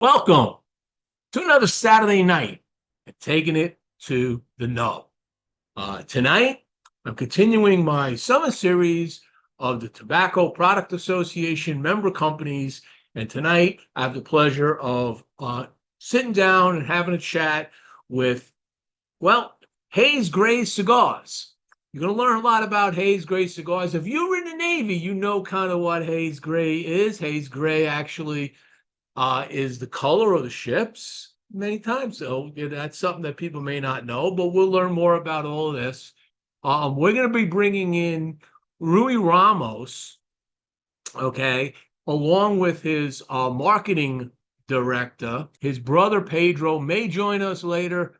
Welcome to another Saturday night and taking it to the nub. Tonight, I'm continuing my summer series of the Tobacco Product Association member companies. And tonight, I have the pleasure of sitting down and having a chat with, well, Haze Gray Cigars. You're going to learn a lot about Haze Gray Cigars. If you were in the Navy, you know kind of what Haze Gray is. Haze Gray actually is the color of the ships many times. So that's something that people may not know, but we'll learn more about all of this. We're going to be bringing in Rui Ramos, okay, along with his marketing director. His brother Pedro may join us later.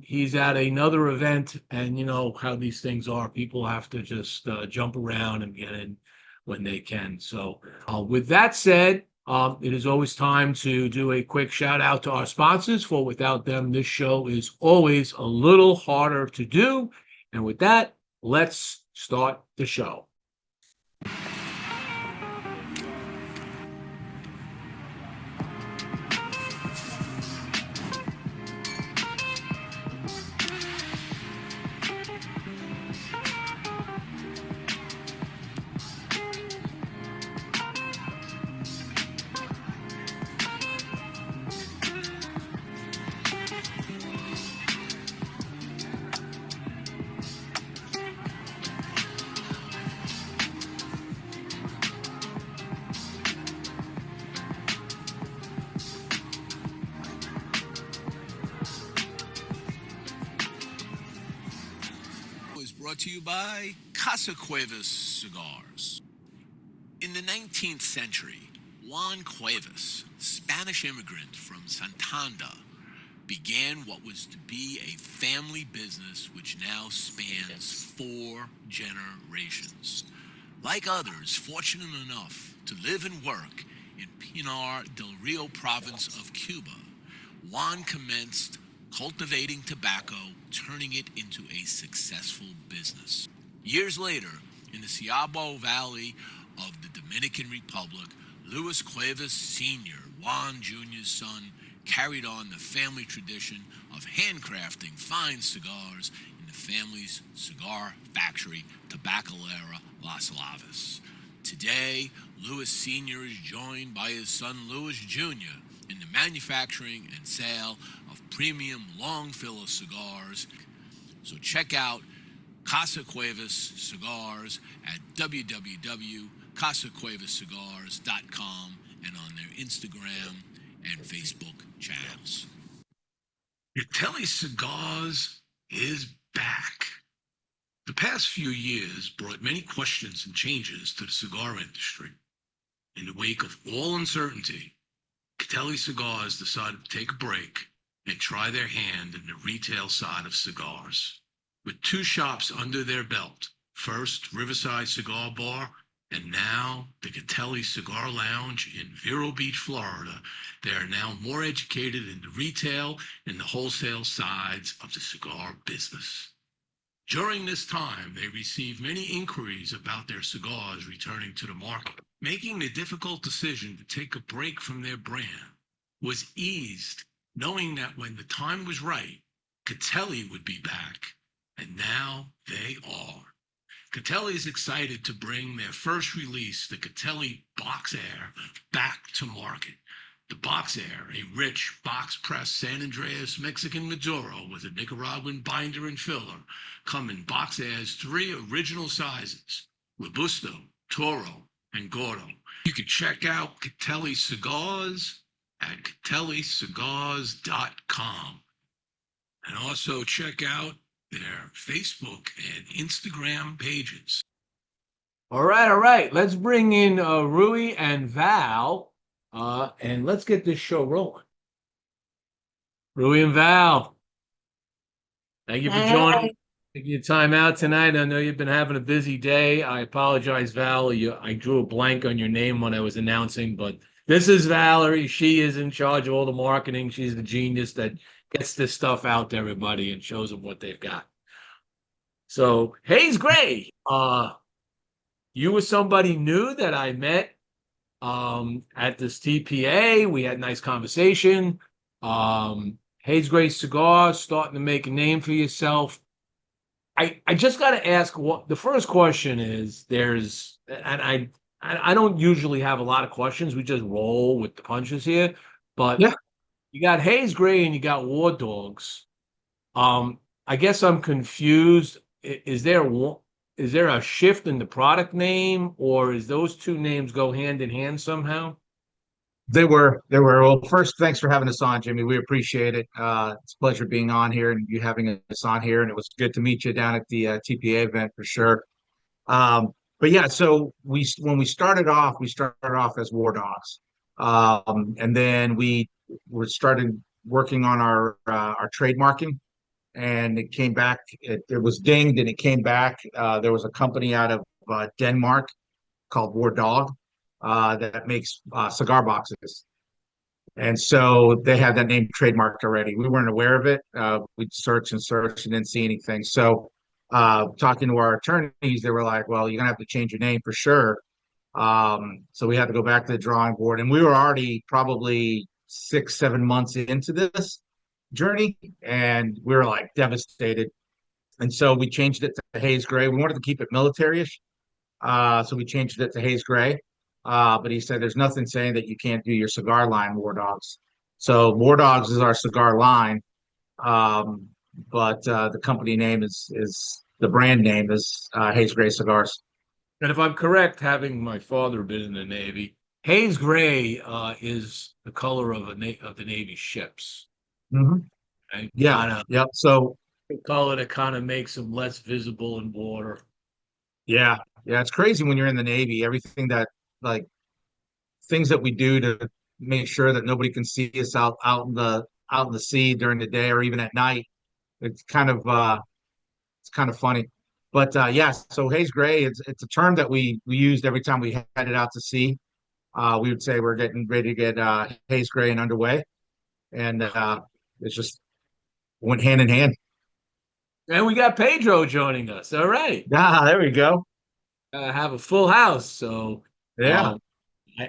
He's at another event, and you know how these things are. People have to just jump around and get in when they can. So, with that said, it is always time to do a quick shout out to our sponsors, for without them, this show is always a little harder to do. And with that, let's start the show. Brought to you by Casa Cuevas Cigars. In the 19th century, Juan Cuevas, Spanish immigrant from Santander, began what was to be a family business which now spans 4 generations. Like others fortunate enough to live and work in Pinar del Rio province of Cuba, Juan commenced cultivating tobacco, turning it into a successful business. Years later, in the Ciabo Valley of the Dominican Republic, Luis Cuevas Sr., Juan Jr.'s son, carried on the family tradition of handcrafting fine cigars in the family's cigar factory, Tabacalera Las Lavas. Today, Luis Sr. is joined by his son Luis Jr. in the manufacturing and sale of premium long filler cigars. So check out Casa Cuevas Cigars at www.casacuevascigars.com and on their Instagram and Facebook channels. Catelli Cigars is back. The past few years brought many questions and changes to the cigar industry. In the wake of all uncertainty, Catelli Cigars decided to take a break and try their hand in the retail side of cigars. With 2 shops under their belt, first Riverside Cigar Bar, and now the Catelli Cigar Lounge in Vero Beach, Florida, they are now more educated in the retail and the wholesale sides of the cigar business. During this time, they received many inquiries about their cigars returning to the market. Making the difficult decision to take a break from their brand was eased, knowing that when the time was right, Catelli would be back, and now they are. Catelli is excited to bring their first release, the Catelli Box Air, back to market. The Box Air, a rich box-pressed San Andreas Mexican Maduro with a Nicaraguan binder and filler, come in Box Air's 3 original sizes, Robusto, Toro, and Gordo. You can check out Catelli Cigars at catellicigars.com. And also check out their Facebook and Instagram pages. All right. Let's bring in Rui and Val, and let's get this show rolling. Rui and Val, thank you for joining. Taking your time out tonight. I know you've been having a busy day. I apologize, Val. I drew a blank on your name when I was announcing, but this is Valerie. She is in charge of all the marketing. She's the genius that gets this stuff out to everybody and shows them what they've got. So, Haze Gray, you were somebody new that I met at this TPA. We had a nice conversation. Haze Gray Cigars, starting to make a name for yourself. I just got to ask, what the first question is. I don't usually have a lot of questions. We just roll with the punches here. But Yeah. you got Haze Gray and you got War Dogs. I guess I'm confused. Is there a shift in the product name, or is those two names go hand in hand somehow? They were. Well, first, thanks for having us on, Jimmy. We appreciate it. It's a pleasure being on here and you having us on here. And it was good to meet you down at the TPA event for sure. But yeah, so when we started off as War Dogs, and then we started working on our trademarking, and it came back. It was dinged, and it came back. There was a company out of Denmark called War Dog that makes cigar boxes. And so they had that name trademarked already. We weren't aware of it. We'd search and didn't see anything. So talking to our attorneys, they were like, well, you're going to have to change your name for sure. So we had to go back to the drawing board. And we were already probably 6-7 months into this journey. And we were like devastated. And so we changed it to Haze Gray. We wanted to keep it military-ish. So we changed it to Haze Gray. But he said there's nothing saying that you can't do your cigar line, War Dogs. So War Dogs is our cigar line. But the company name is the brand name is Haze Gray Cigars. And if I'm correct, having my father been in the Navy, Haze Gray is the color of the Navy ships. Mm-hmm. Right? Yeah. Yep. So the color that kind of makes them less visible in water. Yeah. It's crazy when you're in the Navy. Everything that like things that we do to make sure that nobody can see us out in the sea during the day or even at night. It's kind of funny. But yeah, so Haze Gray, it's a term that we used every time we headed out to sea. We would say we're getting ready to get Haze Gray and underway, and it's just went hand in hand. And we got Pedro joining us. All right. There we go. Have a full house. So yeah,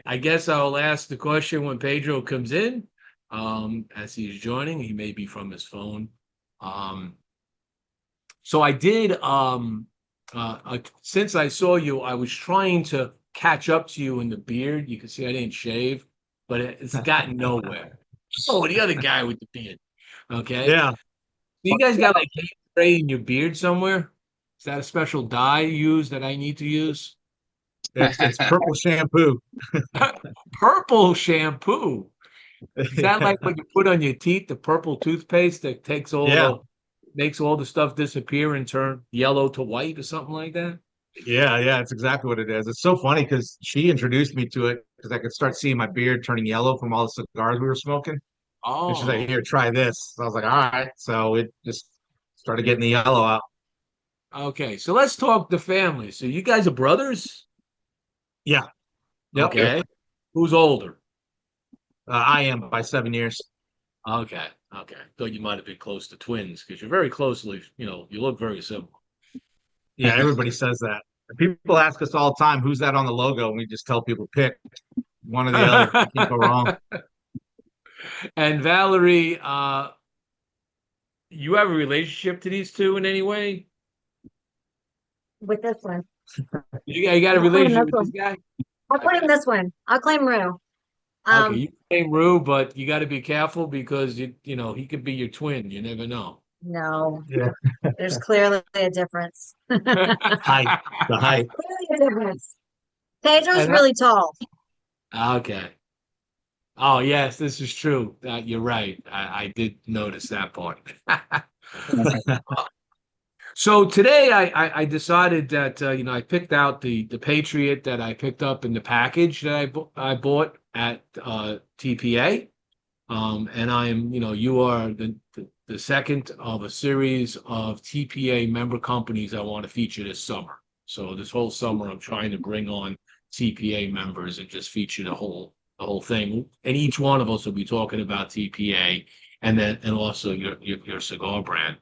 I guess I'll ask the question when Pedro comes in. As he's joining, he may be from his phone. So I did, since I saw you, I was trying to catch up to you in the beard. You can see I didn't shave, but it's gotten nowhere. Oh, the other guy with the beard. Okay. Yeah. So you guys got like Haze Gray in your beard somewhere? Is that a special dye you use that I need to use? It's purple shampoo. Purple shampoo. Is that like what you put on your teeth, the purple toothpaste that takes makes all the stuff disappear and turn yellow to white or something like that? Yeah, it's exactly what it is. It's so funny because she introduced me to it because I could start seeing my beard turning yellow from all the cigars we were smoking. Oh. And she's like, here, try this. So I was like, all right. So it just started getting the yellow out. Okay, so let's talk the family. So you guys are brothers? Yeah. Yep. Okay. Who's older? I am by 7 years. Okay. Thought you might have been close to twins because you're very closely, you look very similar. Yeah, everybody says that. People ask us all the time, who's that on the logo? And we just tell people, pick one or the other. You can't go wrong. And Valerie, you have a relationship to these two in any way? With this one. You got a relationship with this guy? I'll claim this one. I'll claim Rue. Okay, you claim Rue, but you got to be careful because he could be your twin. You never know. No. Yeah. There's clearly a difference. The height. Clearly a difference. Pedro's really tall. Okay. Oh, yes, this is true. You're right. I did notice that part. So today I decided that, I picked out the Patriot that I picked up in the package that I bought at TPA. And you are the second of a series of TPA member companies I want to feature this summer. So this whole summer, I'm trying to bring on TPA members and just feature the whole thing. And each one of us will be talking about TPA and also your cigar brand.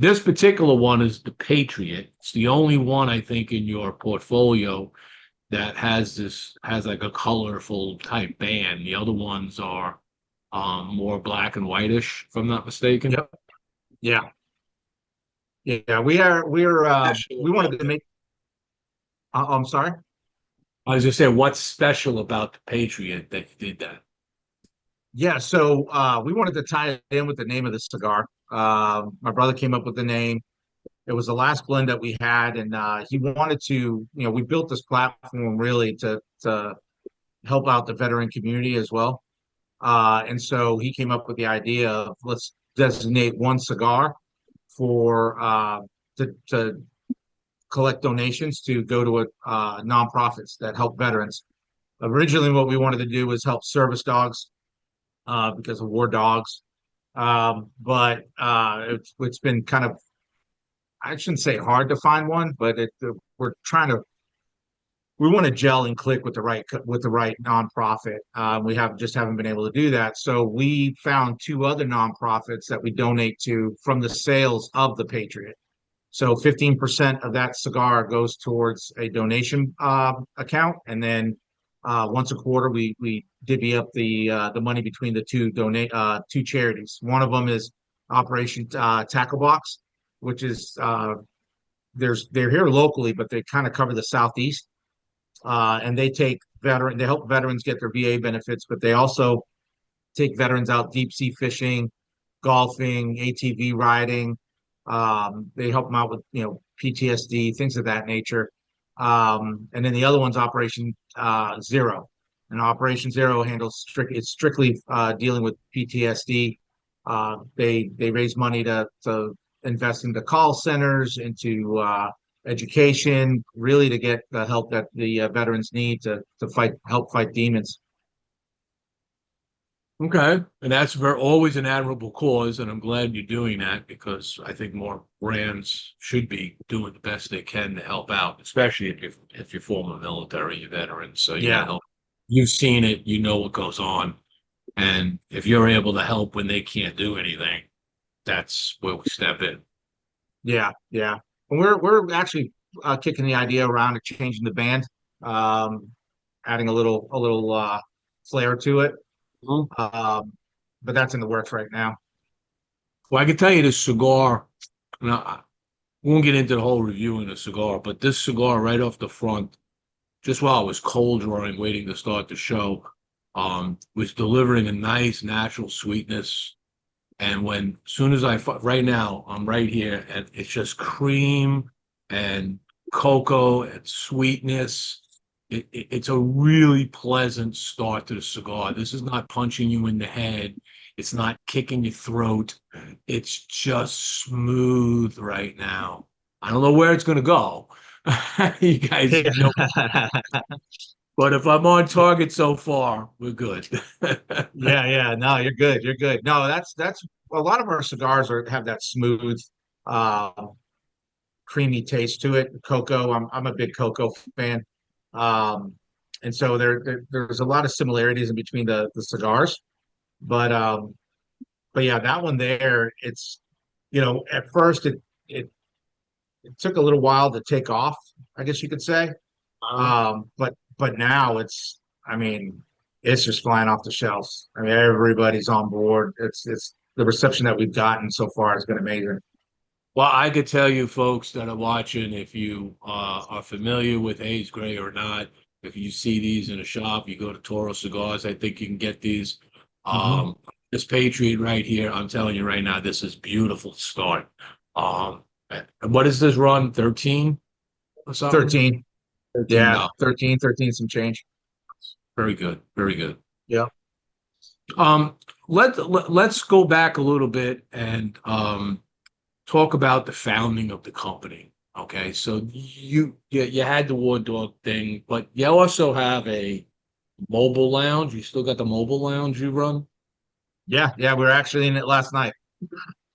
This particular one is the Patriot. It's the only one I think in your portfolio that has like a colorful type band. The other ones are more black and whitish, if I'm not mistaken. Yep. Yeah. Yeah. We wanted to make, I'm sorry. I was just saying, what's special about the Patriot that you did that? Yeah. So we wanted to tie it in with the name of the cigar. My brother came up with the name. It was the last blend that we had, and he wanted to, we built this platform really to help out the veteran community as well. And so he came up with the idea of let's designate one cigar for to collect donations to go to nonprofits that help veterans. Originally, what we wanted to do was help service dogs because of war dogs. But it's been kind of, I shouldn't say hard to find one, but we're trying to, we want to gel and click with the right nonprofit. We haven't been able to do that. So we found two other nonprofits that we donate to from the sales of the Patriot. So 15% of that cigar goes towards a donation account, and then once a quarter we divvy up the money between the two charities. One of them is Operation Tackle Box, which is they're here locally, but they kind of cover the Southeast, and they help veterans get their VA benefits, but they also take veterans out deep sea fishing, golfing, ATV riding. They help them out with PTSD, things of that nature. And then the other one's Operation Zero, and Operation Zero handles strictly dealing with PTSD. They raise money to invest into call centers, into education, really to get the help that the veterans need to help fight demons. Okay, and that's always an admirable cause, and I'm glad you're doing that because I think more brands should be doing the best they can to help out, especially if you're former military, you're veteran. So Yeah, you've seen it, you know what goes on, and if you're able to help when they can't do anything, that's where we step in. yeah. And we're actually kicking the idea around of changing the band, um, adding a little flair to it. Mhm. But that's in the works right now. Well, I can tell you this cigar. Now, we won't get into the whole reviewing the cigar, but this cigar right off the front, just while I was cold drawing, waiting to start the show, was delivering a nice natural sweetness. And soon as right now, I'm right here, and it's just cream and cocoa and sweetness. It's a really pleasant start to the cigar. This is not punching you in the head. It's not kicking your throat. It's just smooth right now. I don't know where it's going to go. You guys know, but if I'm on target so far, we're good. Yeah. No, you're good. You're good. No, that's a lot of our cigars have that smooth, uh, creamy taste to it. Cocoa. I'm a big cocoa fan. Um, and so there's a lot of similarities in between the cigars. But but yeah, that one there, it's at first it it took a little while to take off, I guess you could say. But now I mean, it's just flying off the shelves. I mean, everybody's on board. It's the reception that we've gotten so far has been amazing. Well, I could tell you folks that are watching, if you are familiar with Haze Gray or not, if you see these in a shop, you go to Toro Cigars, I think you can get these. Mhm. This Patriot right here, I'm telling you right now, this is beautiful start. And what is this run? 13 or something? 13. 13. Yeah, No, 13 some change. very good. Very good. Yeah. Um, let's go back a little bit and talk about the founding of the company. Okay, so you had the War Dog thing, but you also have a mobile lounge. You still got the mobile lounge you run? Yeah, we were actually in it last night.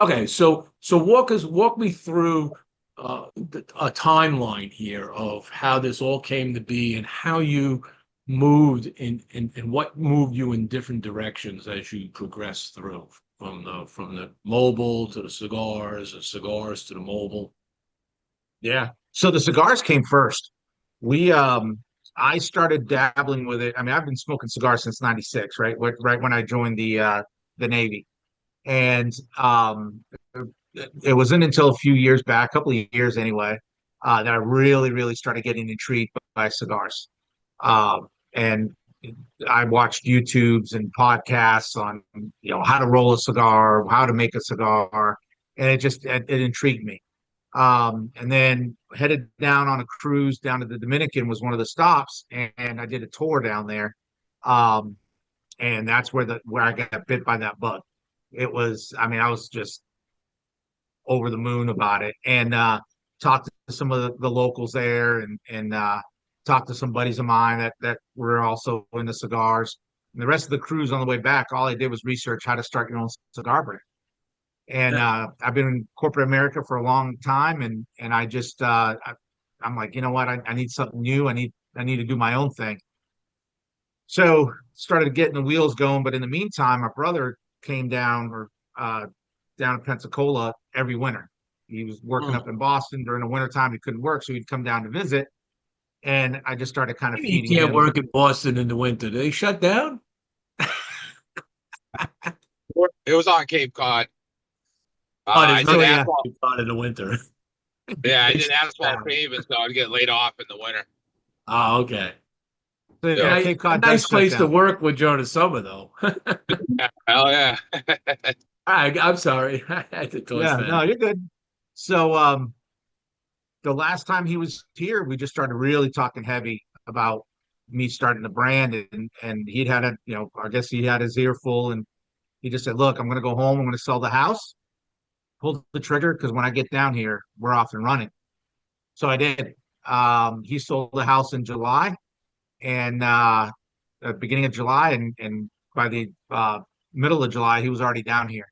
Okay, so walk me through a timeline here of how this all came to be and how you moved and what moved you in different directions as you progressed through from the mobile to the cigars to the mobile. Yeah. So the cigars came first. We I started dabbling with it. I mean, I've been smoking cigars since '96, right? Right when I joined the Navy, and it wasn't until a few years back, a couple of years anyway, that I really started getting intrigued by cigars. And I watched YouTubes and podcasts on, how to roll a cigar, how to make a cigar, and it intrigued me. And then headed down on a cruise down to the Dominican was one of the stops, and I did a tour down there. And that's where I got bit by that bug. It was, I mean, I was just over the moon about it, and talked to some of the locals there, and talked to some buddies of mine that were also into cigars. And the rest of the cruise on the way back, all I did was research how to start your own cigar brand. And I've been in corporate America for a long time, and I just I'm like, you know what, I need something new. I need to do my own thing. So started getting the wheels going, but in the meantime, my brother came down down to Pensacola every winter. He was working up in Boston during the wintertime. He couldn't work, so he'd come down to visit. And I just started kind of Maybe you feeding can't him. work in Boston in the winter. They shut down? It was on Cape Cod. Oh, I there's did no asphalt. Cod in the winter. Yeah, I did asphalt paving, so I'd get laid off in the winter. Oh, okay. So, Yeah, Cape A Cod nice does shut place to down. work with during the summer, though. Hell yeah. I'm sorry. I had to toss Yeah, that. no, you're good. So the last time he was here, we just started really talking heavy about me starting the brand, and he'd had I guess he had his ear full, and he just said, "Look, I'm going to go home. I'm going to sell the house, pull the trigger, because when I get down here, we're off and running." So I did. He sold the house in July, and beginning of July, and by the middle of July, he was already down here.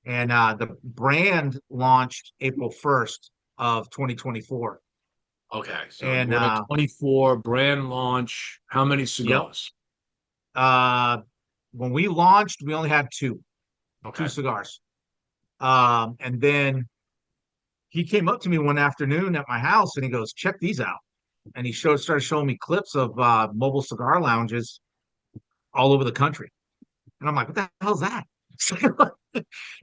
And the brand launched April 1st of 2024. Okay, so And we're at 24 brand launch. How many yep, cigars? when we launched, we only had two Okay. cigars. And then he came up to me one afternoon at my house, and he goes, "Check these out." And he started showing me clips of mobile cigar lounges all over the country. And I'm like, "What the hell's that?"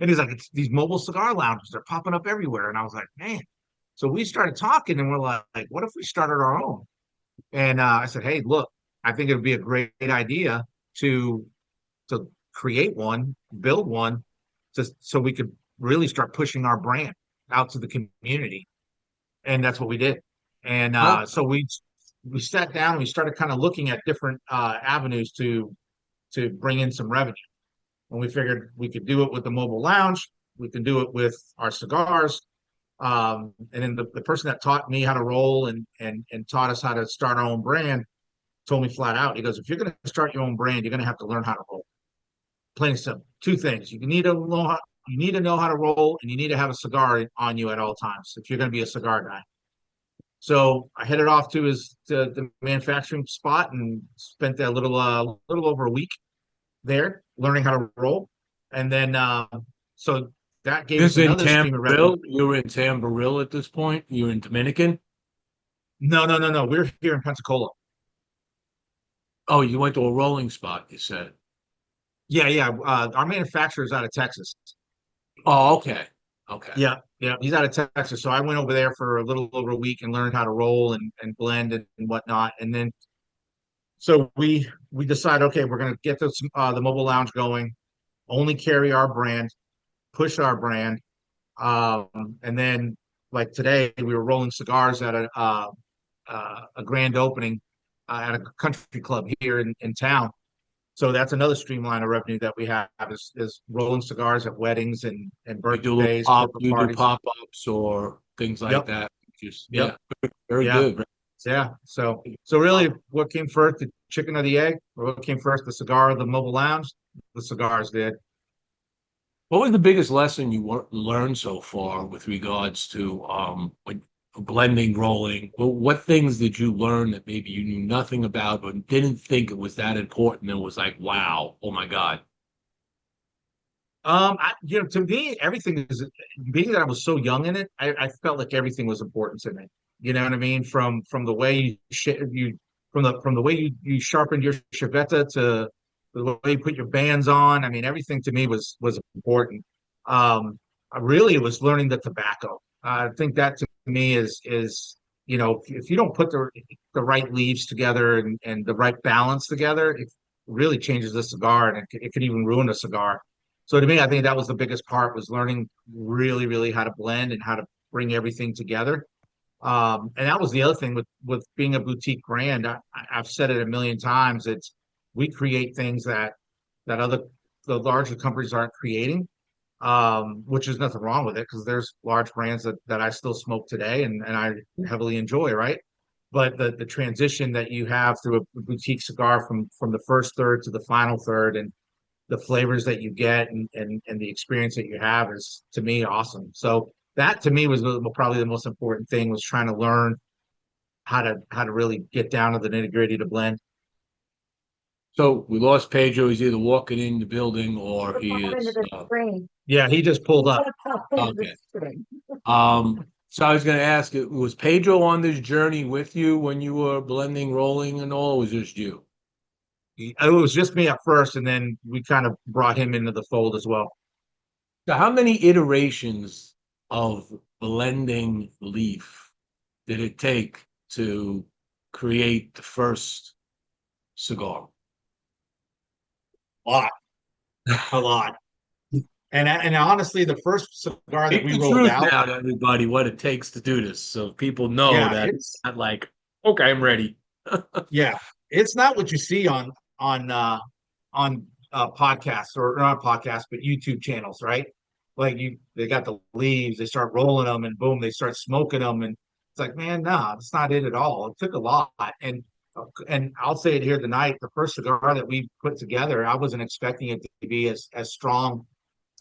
And he's like, "It's these mobile cigar lounges. They're popping up everywhere." And I was like, "Man." So we started talking, and we're like, "What if we started our own?" And I said, "Hey, look, I think it would be a great idea to create one, build one, so we could really start pushing our brand out to the community." And that's what we did. And Huh? so we sat down and we started kind of looking at different avenues to bring in some revenue. And we figured we could do it with the mobile lounge, we can do it with our cigars. And then the person that taught me how to roll and taught us how to start our own brand told me flat out, he goes, "If you're going to start your own brand, you're going to have to learn how to roll." Plain and simple. Two things: you need to know how to roll, and you need to have a cigar on you at all times if you're going to be a cigar guy. So I headed off to the manufacturing spot and spent a little over a week there learning how to roll. And then so that gave us This in another stream of revenue. Tamboril? You were in Tamboril at this point? You were in Dominican? No. We're here in Pensacola. Oh, you went to a rolling spot, you said. Yeah. Our manufacturer is out of Texas. Oh, okay. Okay. Yeah. He's out of Texas. So I went over there for a little over a week and learned how to roll and blend and whatnot. And then so we decided, okay, we're going to get the mobile lounge going, only carry our brand, push our brand. And then like today, we were rolling cigars at a grand opening at a country club here in town. So that's another streamline of revenue that we have is rolling cigars at weddings and birthdays, corporate You do parties. pop-ups or things like Yep. that. Just Yep. very Yeah. good. Yeah. So really, what came first, the chicken or the egg? Or what came first, the cigar or the mobile lounge? The cigars did. What was the biggest lesson you learned so far with regards to like blending, rolling? Well, what things did you learn that maybe you knew nothing about or didn't think it was that important and was like, wow, oh my God. To me, everything is, being that I was so young in it, I felt like everything was important to me. You know what I mean? From the way you from the way you sharpened your Chivetta to the way you put your bands on. I mean, everything to me was important. I really was learning the tobacco. I think that to me is if you don't put the right leaves together and the right balance together, it really changes the cigar, and it could even ruin a cigar. So to me, I think that was the biggest part, was learning really, really how to blend and how to bring everything together. And that was the other thing with being a boutique brand. I've said it a million times. We create things that the larger companies aren't creating, which is nothing wrong with it, because there's large brands that I still smoke today and I heavily enjoy, right? But the transition that you have through a boutique cigar from the first third to the final third, and the flavors that you get and the experience that you have, is, to me, awesome. So that to me was probably the most important thing, was trying to learn how to really get down to the nitty-gritty to blend. So we lost Pedro. He's either walking in the building or What he happened to is. the screen? Yeah, he just pulled up. What happened to Okay. the screen? So I was going to ask, was Pedro on this journey with you when you were blending, rolling, and all, or was it just you? It was just me at first, and then we kind of brought him into the fold as well. So how many iterations of blending leaf did it take to create the first cigar? A lot, a lot. And honestly, the first cigar that Speak we the rolled truth out, now to everybody what it takes to do this, so people know yeah, that it's not like, okay, I'm ready. yeah, it's not what you see on podcasts, or not podcasts, but YouTube channels, right? Like they got the leaves, they start rolling them, and boom, they start smoking them, and it's like, man, nah, that's not it at all. It took a lot, and I'll say it here tonight. The first cigar that we put together, I wasn't expecting it to be as strong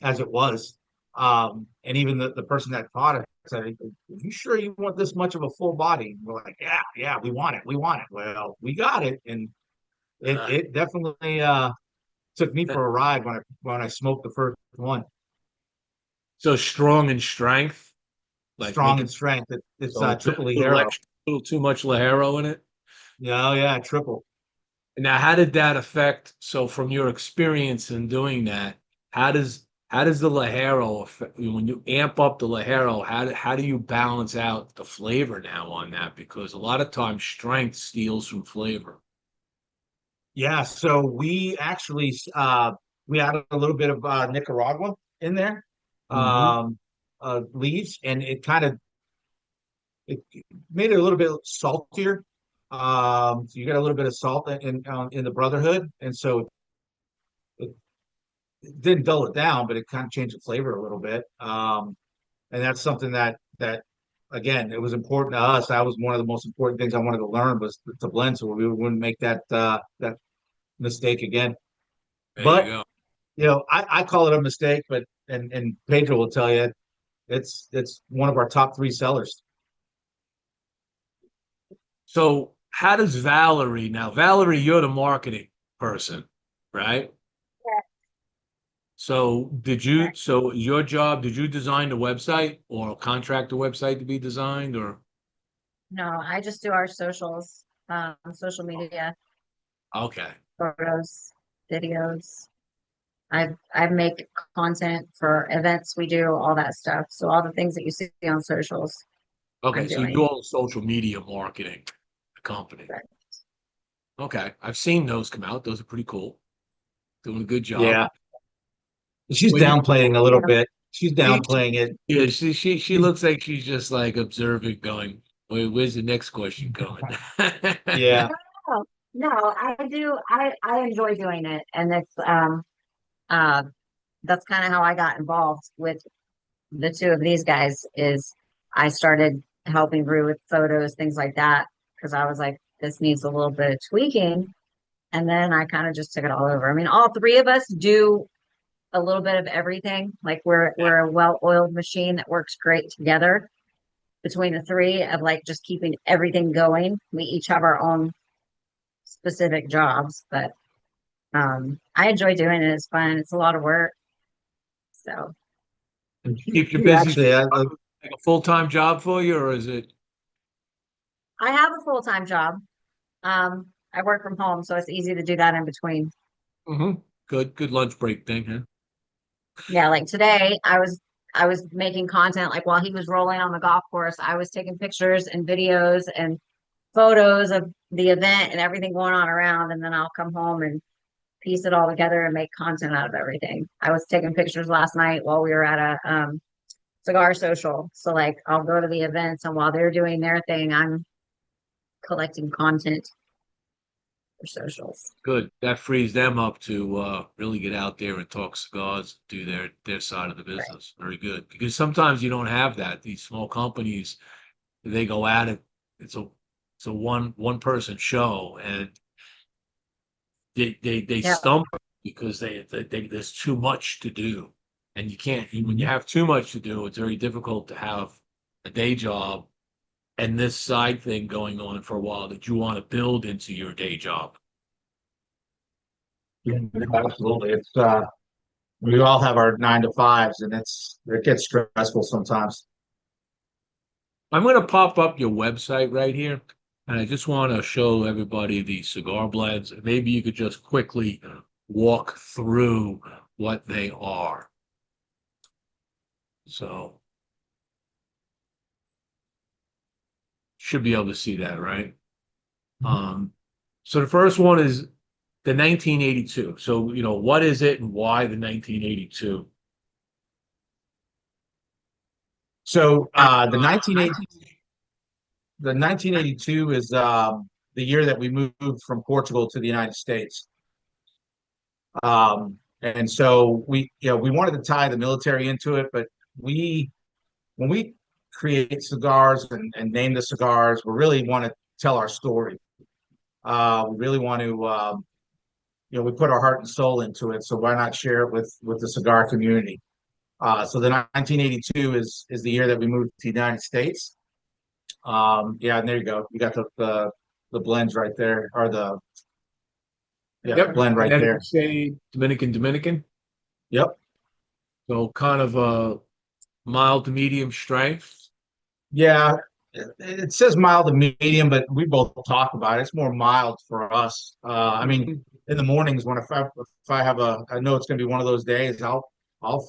as it was. And even the person that taught it said, "Are you sure you want this much of a full body?" And we're like, yeah, we want it, we want it. Well, we got it, and it definitely took me for a ride when I smoked the first one. So strong in strength, like Strong make in it strength. It's so triple a little Ligero. extra, a little too much Ligero in it. Yeah, oh, yeah, triple. Now, how did that affect? So, from your experience in doing that, how does the Ligero affect when you amp up the Ligero? How do you balance out the flavor now on that? Because a lot of times strength steals from flavor. Yeah, so we actually we added a little bit of Nicaragua in there, Hmm. um, leaves, and it made it a little bit saltier. So you got a little bit of salt in the Brotherhood, and so it, it didn't dull it down, but it kind of changed the flavor a little bit. And that's something that again, it was important to us. That was one of the most important things I wanted to learn, was to blend, so we wouldn't make that mistake again. There you But go. I call it a mistake, but and Pedro will tell you it's one of our top three sellers. So, how does Valerie now? Valerie, you're the marketing person, right? So, your job, did you design the website or contract the website to be designed, or? No, I just do our socials, social media, Okay. photos, videos. I make content for events we do, all that stuff. So all the things that you see on socials, Okay, I'm so you do doing. all the social media marketing, the company. Right. Okay, I've seen those come out. Those are pretty cool. Doing a good job. Yeah, she's Well, downplaying a little Yeah. bit. She's she, downplaying it. yeah, she looks like she's just like observing, going, where's the next question going? Yeah, No, no, I do. I enjoy doing it, and uh that's kind of how I got involved with the two of these guys. Is I started helping Rue with photos, things like that, because I was like, this needs a little bit of tweaking, and then I kind of just took it all over. I mean, all three of us do a little bit of everything. Like we're a well-oiled machine that works great together between the three, of like just keeping everything going. We each have our own specific jobs, but I enjoy doing it. It's fun. It's a lot of work. So Keep you she busy, actually, like a full-time job for you, or is it? I have a full-time job. I work from home, so it's easy to do that in between. Mm-hmm. Good lunch break thing, huh? Yeah, like today I was making content like while he was rolling on the golf course, I was taking pictures and videos and photos of the event and everything going on around, and then I'll come home and piece it all together and make content out of everything. I was taking pictures last night while we were at a cigar social. So like I'll go to the events and while they're doing their thing, I'm collecting content for socials. Good. That frees them up to really get out there and talk cigars, do their side of the Right. business. Very good. Because sometimes you don't have that. These small companies, they go at it. It's a one person show, and they Yeah. stumble because there's too much to do, and you can't. When you have too much to do, it's very difficult to have a day job and this side thing going on for a while that you want to build into your day job. Yeah, absolutely. It's we all have our 9 to 5s, and it gets stressful sometimes. I'm going to pop up your website right here, and I just want to show everybody the cigar blends. Maybe you could just quickly walk through what they are. So, should be able to see that, right? So the first one is the 1982. So, what is it and why the 1982? So the 1982 is the year that we moved from Portugal to the United States. And so we wanted to tie the military into it, but when we create cigars and name the cigars, we really want to tell our story. We really want to, we put our heart and soul into it. So why not share it with the cigar community? So the 1982 is the year that we moved to the United States. Yeah, and there you go. You got the blends right there, or the blend right And then there. say Dominican. Yep. So kind of a mild to medium strength. Yeah, it says mild to medium, but we both talk about it. It's more mild for us. I mean, in the mornings when if I have I know it's going to be one of those days, I'll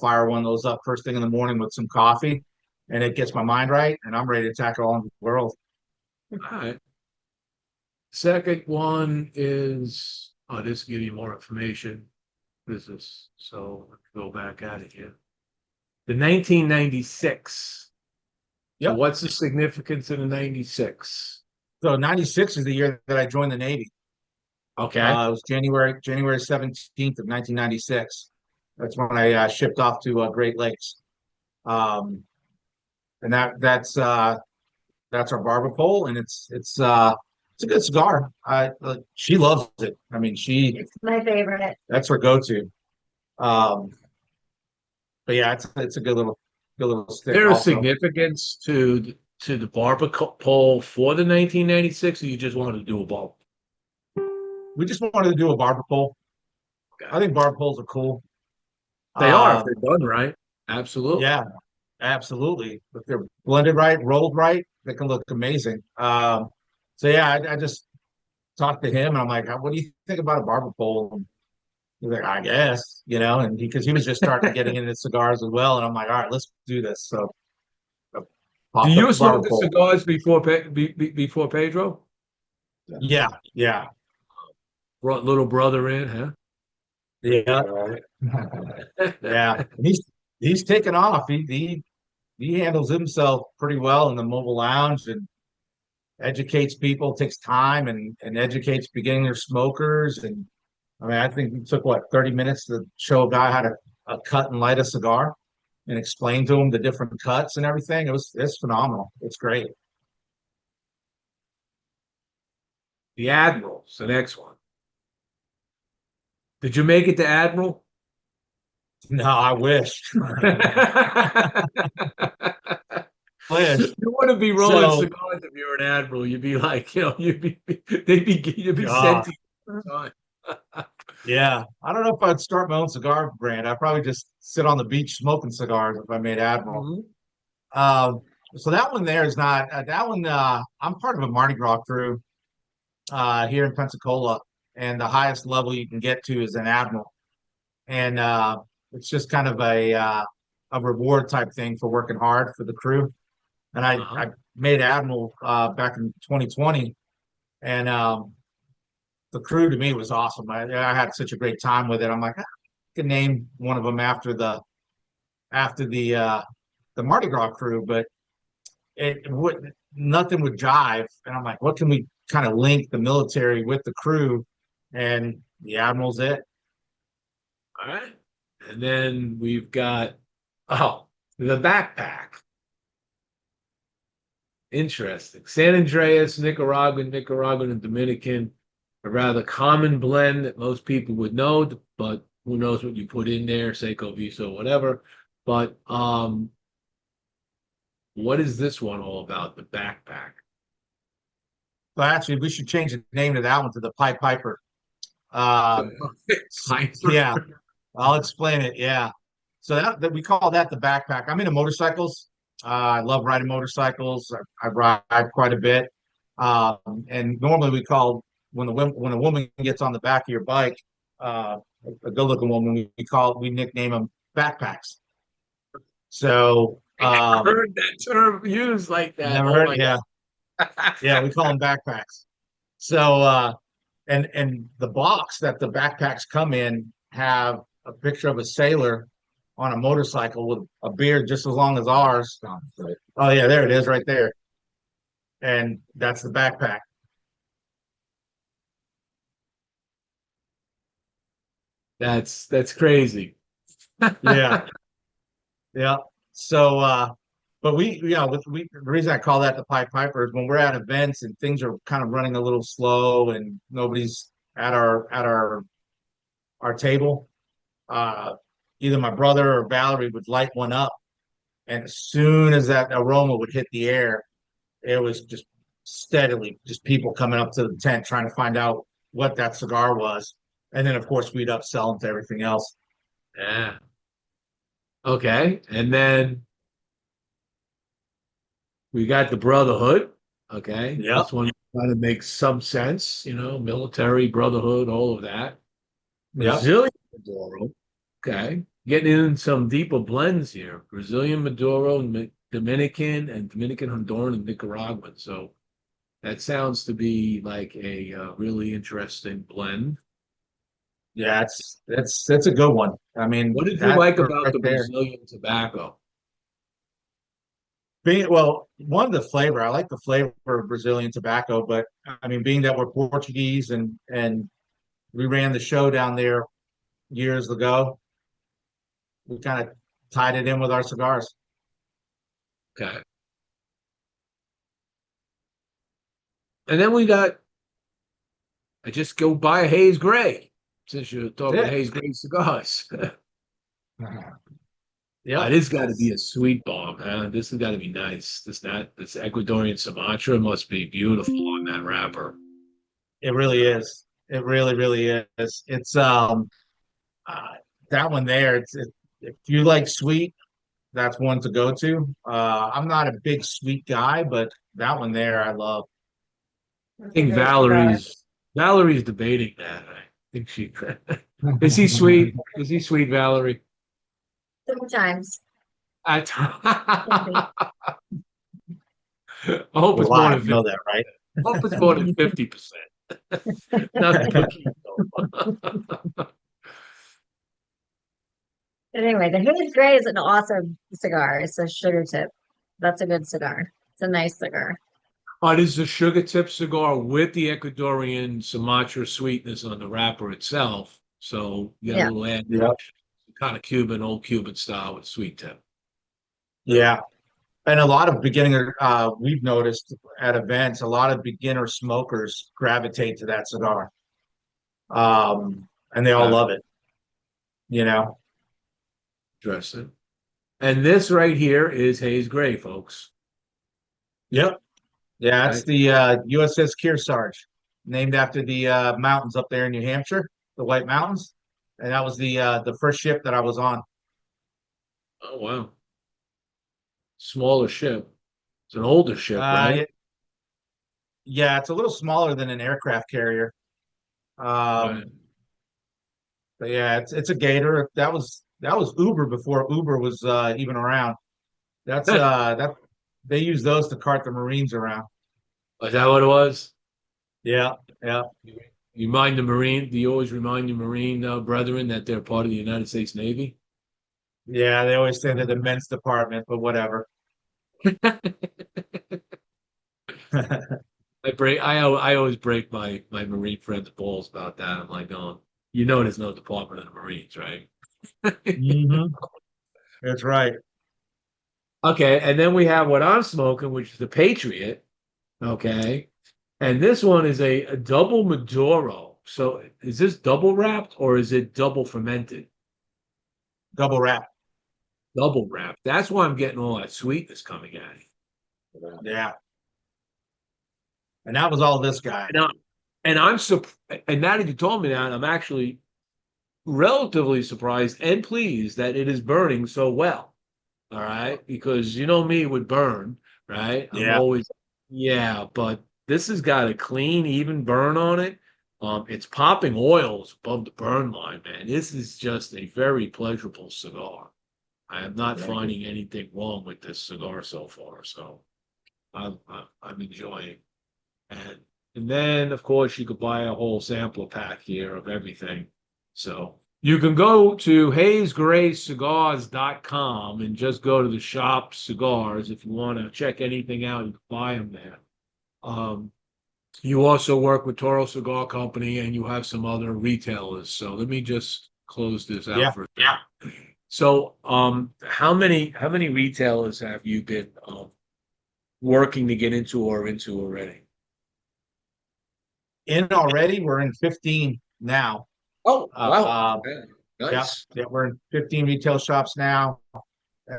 fire one of those up first thing in the morning with some coffee, and it gets my mind right, and I'm ready to tackle all the world. All right. Second one is, this will give you more information. This is, so let's go back at it here. The 1996. So Yep. what's the significance of the 96? So 96 is the year that I joined the Navy. Okay. It was January 17th of 1996. That's when I shipped off to Great Lakes. And that's our barber pole, and it's a good cigar. She loves it. I mean, It's my favorite. that's her go-to. But yeah, it's a good little stick. There is Also. significance to the barber pole for the 1996, or you just wanted to do a ball? We just wanted to do a barber pole. I think barber poles are cool. They are if they're done right. Absolutely. Yeah, absolutely. If they're blended right, rolled right, they can look amazing. So yeah, I just talked to him, and I'm like, "What do you think about a barber pole?" And he's like, "I guess," and because he was just starting getting into cigars as well, and I'm like, "All right, let's do this." So Do popped up you the smoke barber the pole. cigars before Pedro? Yeah, yeah, Brought little brother in, huh? yeah, yeah. And he's taken off. He handles himself pretty well in the mobile lounge and educates people, takes time and educates beginner smokers. And I mean, I think it took 30 minutes to show a guy how to cut and light a cigar and explain to him the different cuts and everything. It's phenomenal. It's great. The Admiral's the next one. Did you make it to Admiral? No, I wish. Wish. You wouldn't be rolling So- cigars if you were an Admiral. You'd be like, you'd be God. sent to you. Yeah, I don't know if I'd start my own cigar brand. I'd probably just sit on the beach smoking cigars if I made Admiral. Mhm. So that one there is not that one. I'm part of a Mardi Gras crew. here in Pensacola, and the highest level you can get to is an admiral, and it's just kind of a reward type thing for working hard for the crew. And I made admiral back in 2020, and the crew to me was awesome. I had such a great time with it. I'm like, I could name one of them after the Mardi Gras crew, but it would nothing would jive. And I'm like, what can we kind of link the military with the crew? And the admiral's it. All right. And then we've got the backpack. Interesting. San Andreas, Nicaraguan, and Dominican, a rather common blend that most people would know, but who knows what you put in there, Seco, Viso, whatever. But what is this one all about, the backpack? Well, actually, we should change the name to that one to the Pied Piper. Yeah, I'll explain it. Yeah. So that we call that the backpack. I'm into motorcycles. I love riding motorcycles. I ride quite a bit. And normally we call when a woman gets on the back of your bike, a good-looking woman, we nickname them backpacks. So I heard that term used like that. never heard, yeah. Yeah, we call them backpacks. So and the box that the backpacks come in have a picture of a sailor on a motorcycle with a beard just as long as ours. Oh yeah, there it is right there. And that's the backpack. That's crazy. Yeah. Yeah. So but the reason I call that the Pied Piper is when we're at events and things are kind of running a little slow and nobody's at our table, either my brother or Valerie would light one up, and as soon as that aroma would hit the air, it was just steadily just people coming up to the tent trying to find out what that cigar was, and then of course we'd upsell them to everything else. Yeah. Okay. And then we got the Brotherhood. Okay. Yep. This one kind of makes some sense, military, Brotherhood, all of that. Yep. Brazilian Maduro. Okay. Getting in some deeper blends here. Brazilian Maduro, Dominican, Honduran, and Nicaraguan. So that sounds to be like a really interesting blend. Yeah, that's a good one. I mean, What did you that like about right the there. Brazilian tobacco? One of the flavor, I like the flavor of Brazilian tobacco, but I mean, being that we're Portuguese and we ran the show down there years ago, we kind of tied it in with our cigars. Okay. And then I just go buy a Haze Gray, since you're talking Yeah. Haze Gray cigars. Yeah, This got to be a sweet bomb, huh? This has got to be nice. This Ecuadorian Sumatra must be beautiful on that wrapper. it really is. It really, really is. It's that one there. If you like sweet, that's one to go to. I'm not a big sweet guy, but that one there I love. I think Valerie's debating that. I think she is he sweet? Is he sweet, Valerie? Sometimes. I hope it's more than 50. Know that, right? I hope it's more than 50%. Not Anyway, the Haze Gray is an awesome cigar. It's a sugar tip. That's a good cigar. It's a nice cigar. It is a sugar tip cigar with the Ecuadorian Sumatra sweetness on the wrapper itself. So you got a little add, kind of old Cuban style with sweet tip. Yeah. And a lot of we've noticed at events, a lot of beginner smokers gravitate to that cigar. And they all love it. Interesting. And this right here is Haze Gray, folks. Yep. Yeah, it's the USS Kearsarge, named after the mountains up there in New Hampshire, the White Mountains. And that was the first ship that I was on. Oh, wow. Smaller ship. It's an older ship, right? Yeah, it's a little smaller than an aircraft carrier. Right. But yeah, it's a Gator. That was Uber before Uber was even around. That they use those to cart the Marines around. Is that what it was? Yeah, yeah, You mind the Marine? Do you always remind your Marine brethren that they're part of the United States Navy? yeah. They always say they're the men's department, but whatever. I always break my Marine friends' balls about that. I'm like, oh, there's no Department of the Marines, right? Hmm. That's right. Okay, and then we have what I'm smoking, which is the Patriot. Okay, and this one is a double Maduro. So is this double wrapped or is it double fermented? Double wrap. Double wrapped. That's why I'm getting all that sweetness coming at it. Yeah. And that was all this guy. And, and now that you told me that, I'm actually relatively surprised and pleased that it is burning so well. All right, because you know me with burn, right? I'm Yeah. always, yeah, but this has got a clean, even burn on it. It's popping oils above the burn line, man. This is just a very pleasurable cigar. I am not finding anything wrong with this cigar so far, so I'm enjoying. And and then of course you could buy a whole sampler pack here of everything. So you can go to hazegraycigars.com and just go to the shop cigars. If you want to check anything out, you can buy them there. Um, you also work with Toro Cigar Company and you have some other retailers. So let me just close this out Yeah. for a second. So how many retailers have you been working to get into or into already? In already, we're in 15 now. Oh, wow. Yeah, Nice. yeah, we're in 15 retail shops now.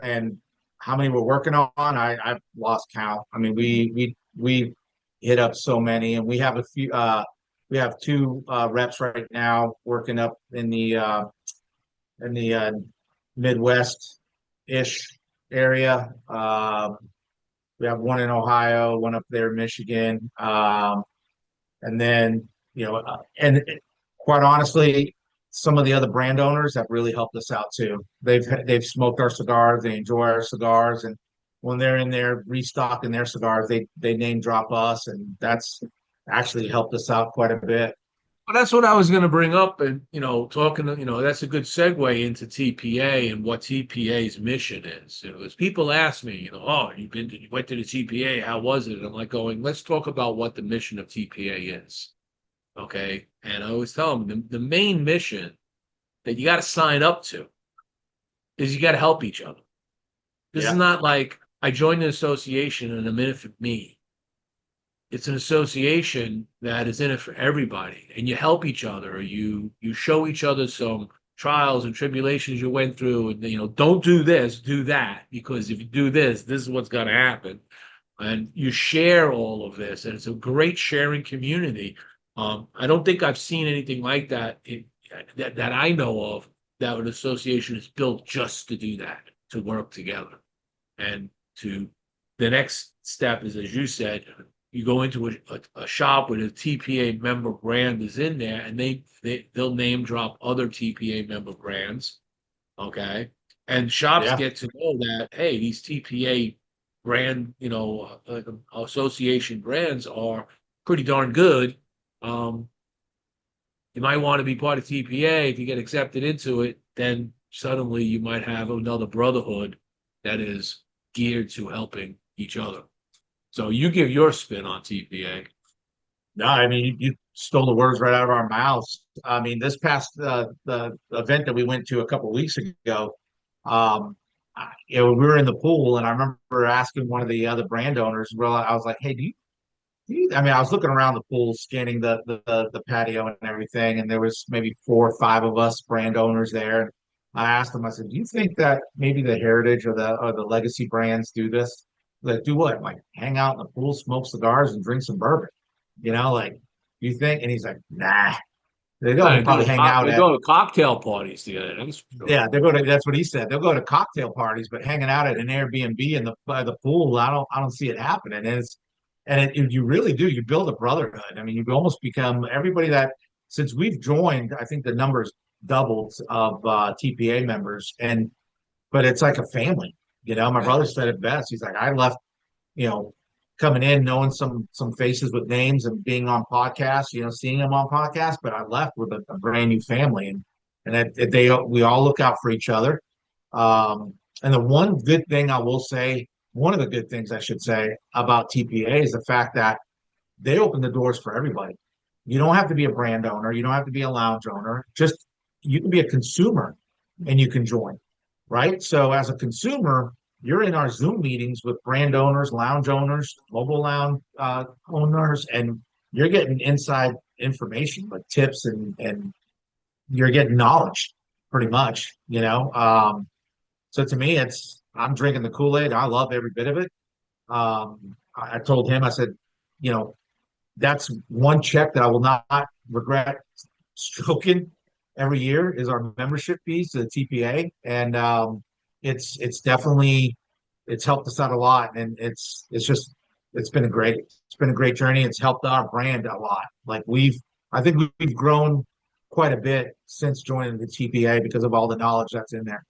And how many we're working on, I've lost count. I mean, we hit up so many, and we have a few. We have two reps right now working up in the Midwest ish area. We have one in Ohio, one up there in Michigan, and then quite honestly, some of the other brand owners have really helped us out too. They've smoked our cigars, they enjoy our cigars, and when they're in there restocking their cigars, they name drop us, and that's actually helped us out quite a bit. Well, that's what I was going to bring up. And, talking to, that's a good segue into TPA and what TPA's mission is. As people ask me, oh, you went to the TPA, how was it? And I'm like going, let's talk about what the mission of TPA is. Okay. And I always tell them the main mission that you got to sign up to is you got to help each other. This is not like I joined an association and I'm in it for me. It's an association that is in it for everybody, and you help each other. You show each other some trials and tribulations you went through, and don't do this, do that, because if you do this, this is what's going to happen. And you share all of this, and it's a great sharing community. I don't think I've seen anything like that that I know of, that an association is built just to do that, to work together. And to the next step is, as you said, you go into a shop where the TPA member brand is in there, and they'll name drop other TPA member brands. Okay. And shops get to know that, hey, these TPA brand, association brands are pretty darn good. You might want to be part of TPA. If you get accepted into it, then suddenly you might have another brotherhood that is geared to helping each other. So you give your spin on TPA. No, I mean you stole the words right out of our mouths. I mean, this past the event that we went to a couple of weeks ago, we were in the pool, and I remember asking one of the other brand owners. Well, I was like, "Hey, I mean, I was looking around the pool, scanning the patio and everything, and there was maybe 4 or 5 of us brand owners there. I asked them, I said, "Do you think that maybe the heritage or the legacy brands do this? Like, do what? Like, hang out in the pool, smoke cigars, and drink some bourbon? Like, you think?" And he's like, "Nah, they Yeah, don't probably hang out they at." go to cocktail parties together. That's for sure. Yeah, they go to. That's what he said. They'll go to cocktail parties, but hanging out at an Airbnb by the pool, I don't see it happening. And And you really do. You build a brotherhood. I mean, you almost become everybody that since we've joined, I think the numbers doubled of TPA members, but it's like a family. My brother said it best. He's like, I left, you know, coming in, knowing some faces with names and being on podcasts, seeing them on podcasts, but I left with a brand new family, and we all look out for each other. And the one good thing I will say, one of the good things I should say about TPA is the fact that they open the doors for everybody. You don't have to be a brand owner. You don't have to be a lounge owner. Just you can be a consumer and you can join, right? So as a consumer, you're in our Zoom meetings with brand owners, lounge owners, mobile lounge owners, and you're getting inside information, like tips and you're getting knowledge pretty much, So to me, I'm drinking the Kool-Aid. I love every bit of it. I told him, I said, that's one check that I will not regret stroking every year is our membership fees to the TPA, and it's definitely helped us out a lot, and it's been a great journey. It's helped our brand a lot. Like I think we've grown quite a bit since joining the TPA because of all the knowledge that's in there.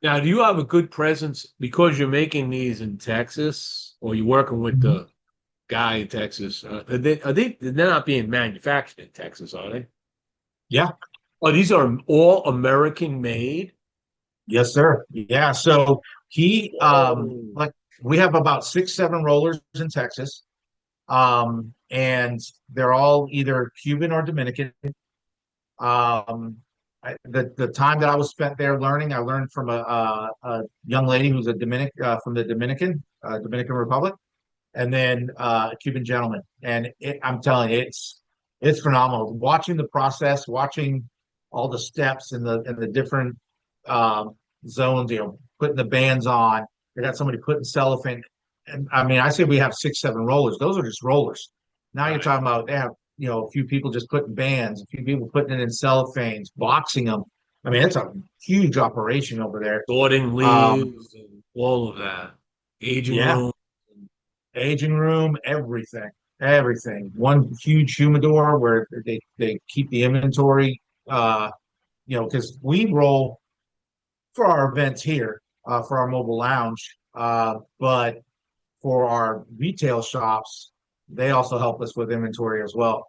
Now, do you have a good presence because you're making these in Texas, or you're working with the guy in Texas? They're not being manufactured in Texas, are they? Yeah. Oh, these are all American made? Yes, sir. Yeah. So like we have about 6-7 rollers in Texas. And they're all either Cuban or Dominican. The time that I was spent there learning, I learned from a young lady who's a from the Dominican Republic, and then a Cuban gentleman. And I'm telling you, it's phenomenal. Watching the process, watching all the steps and the different zones, putting the bands on. They got somebody putting cellophane. And I mean, I say we have 6-7 rollers. Those are just rollers. Now you're talking about they have a few people just putting bands, a few people putting it in cellophanes, boxing them. I mean, it's a huge operation over there. Sorting leaves and all of that. Aging room, everything. One huge humidor where they keep the inventory. Because we roll for our events here, for our mobile lounge, but for our retail shops, they also help us with inventory as well.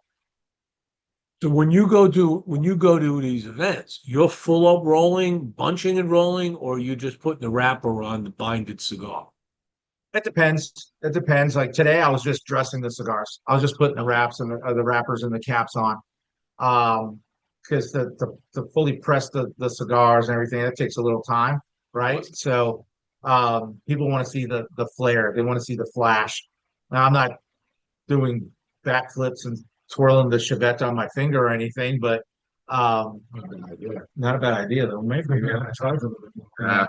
So when you go to these events, you're full up rolling, bunching and rolling, or you just putting the wrapper on the binded cigar? It depends. Like today, I was just dressing the cigars. I was just putting the wraps and the wrappers and the caps on. Because to fully press the cigars and everything, that takes a little time, right? So people want to see the flare. They want to see the flash. Now, I'm not doing backflips and twirling the chevette on my finger or anything, but not a bad idea though. Maybe I try a little bit more.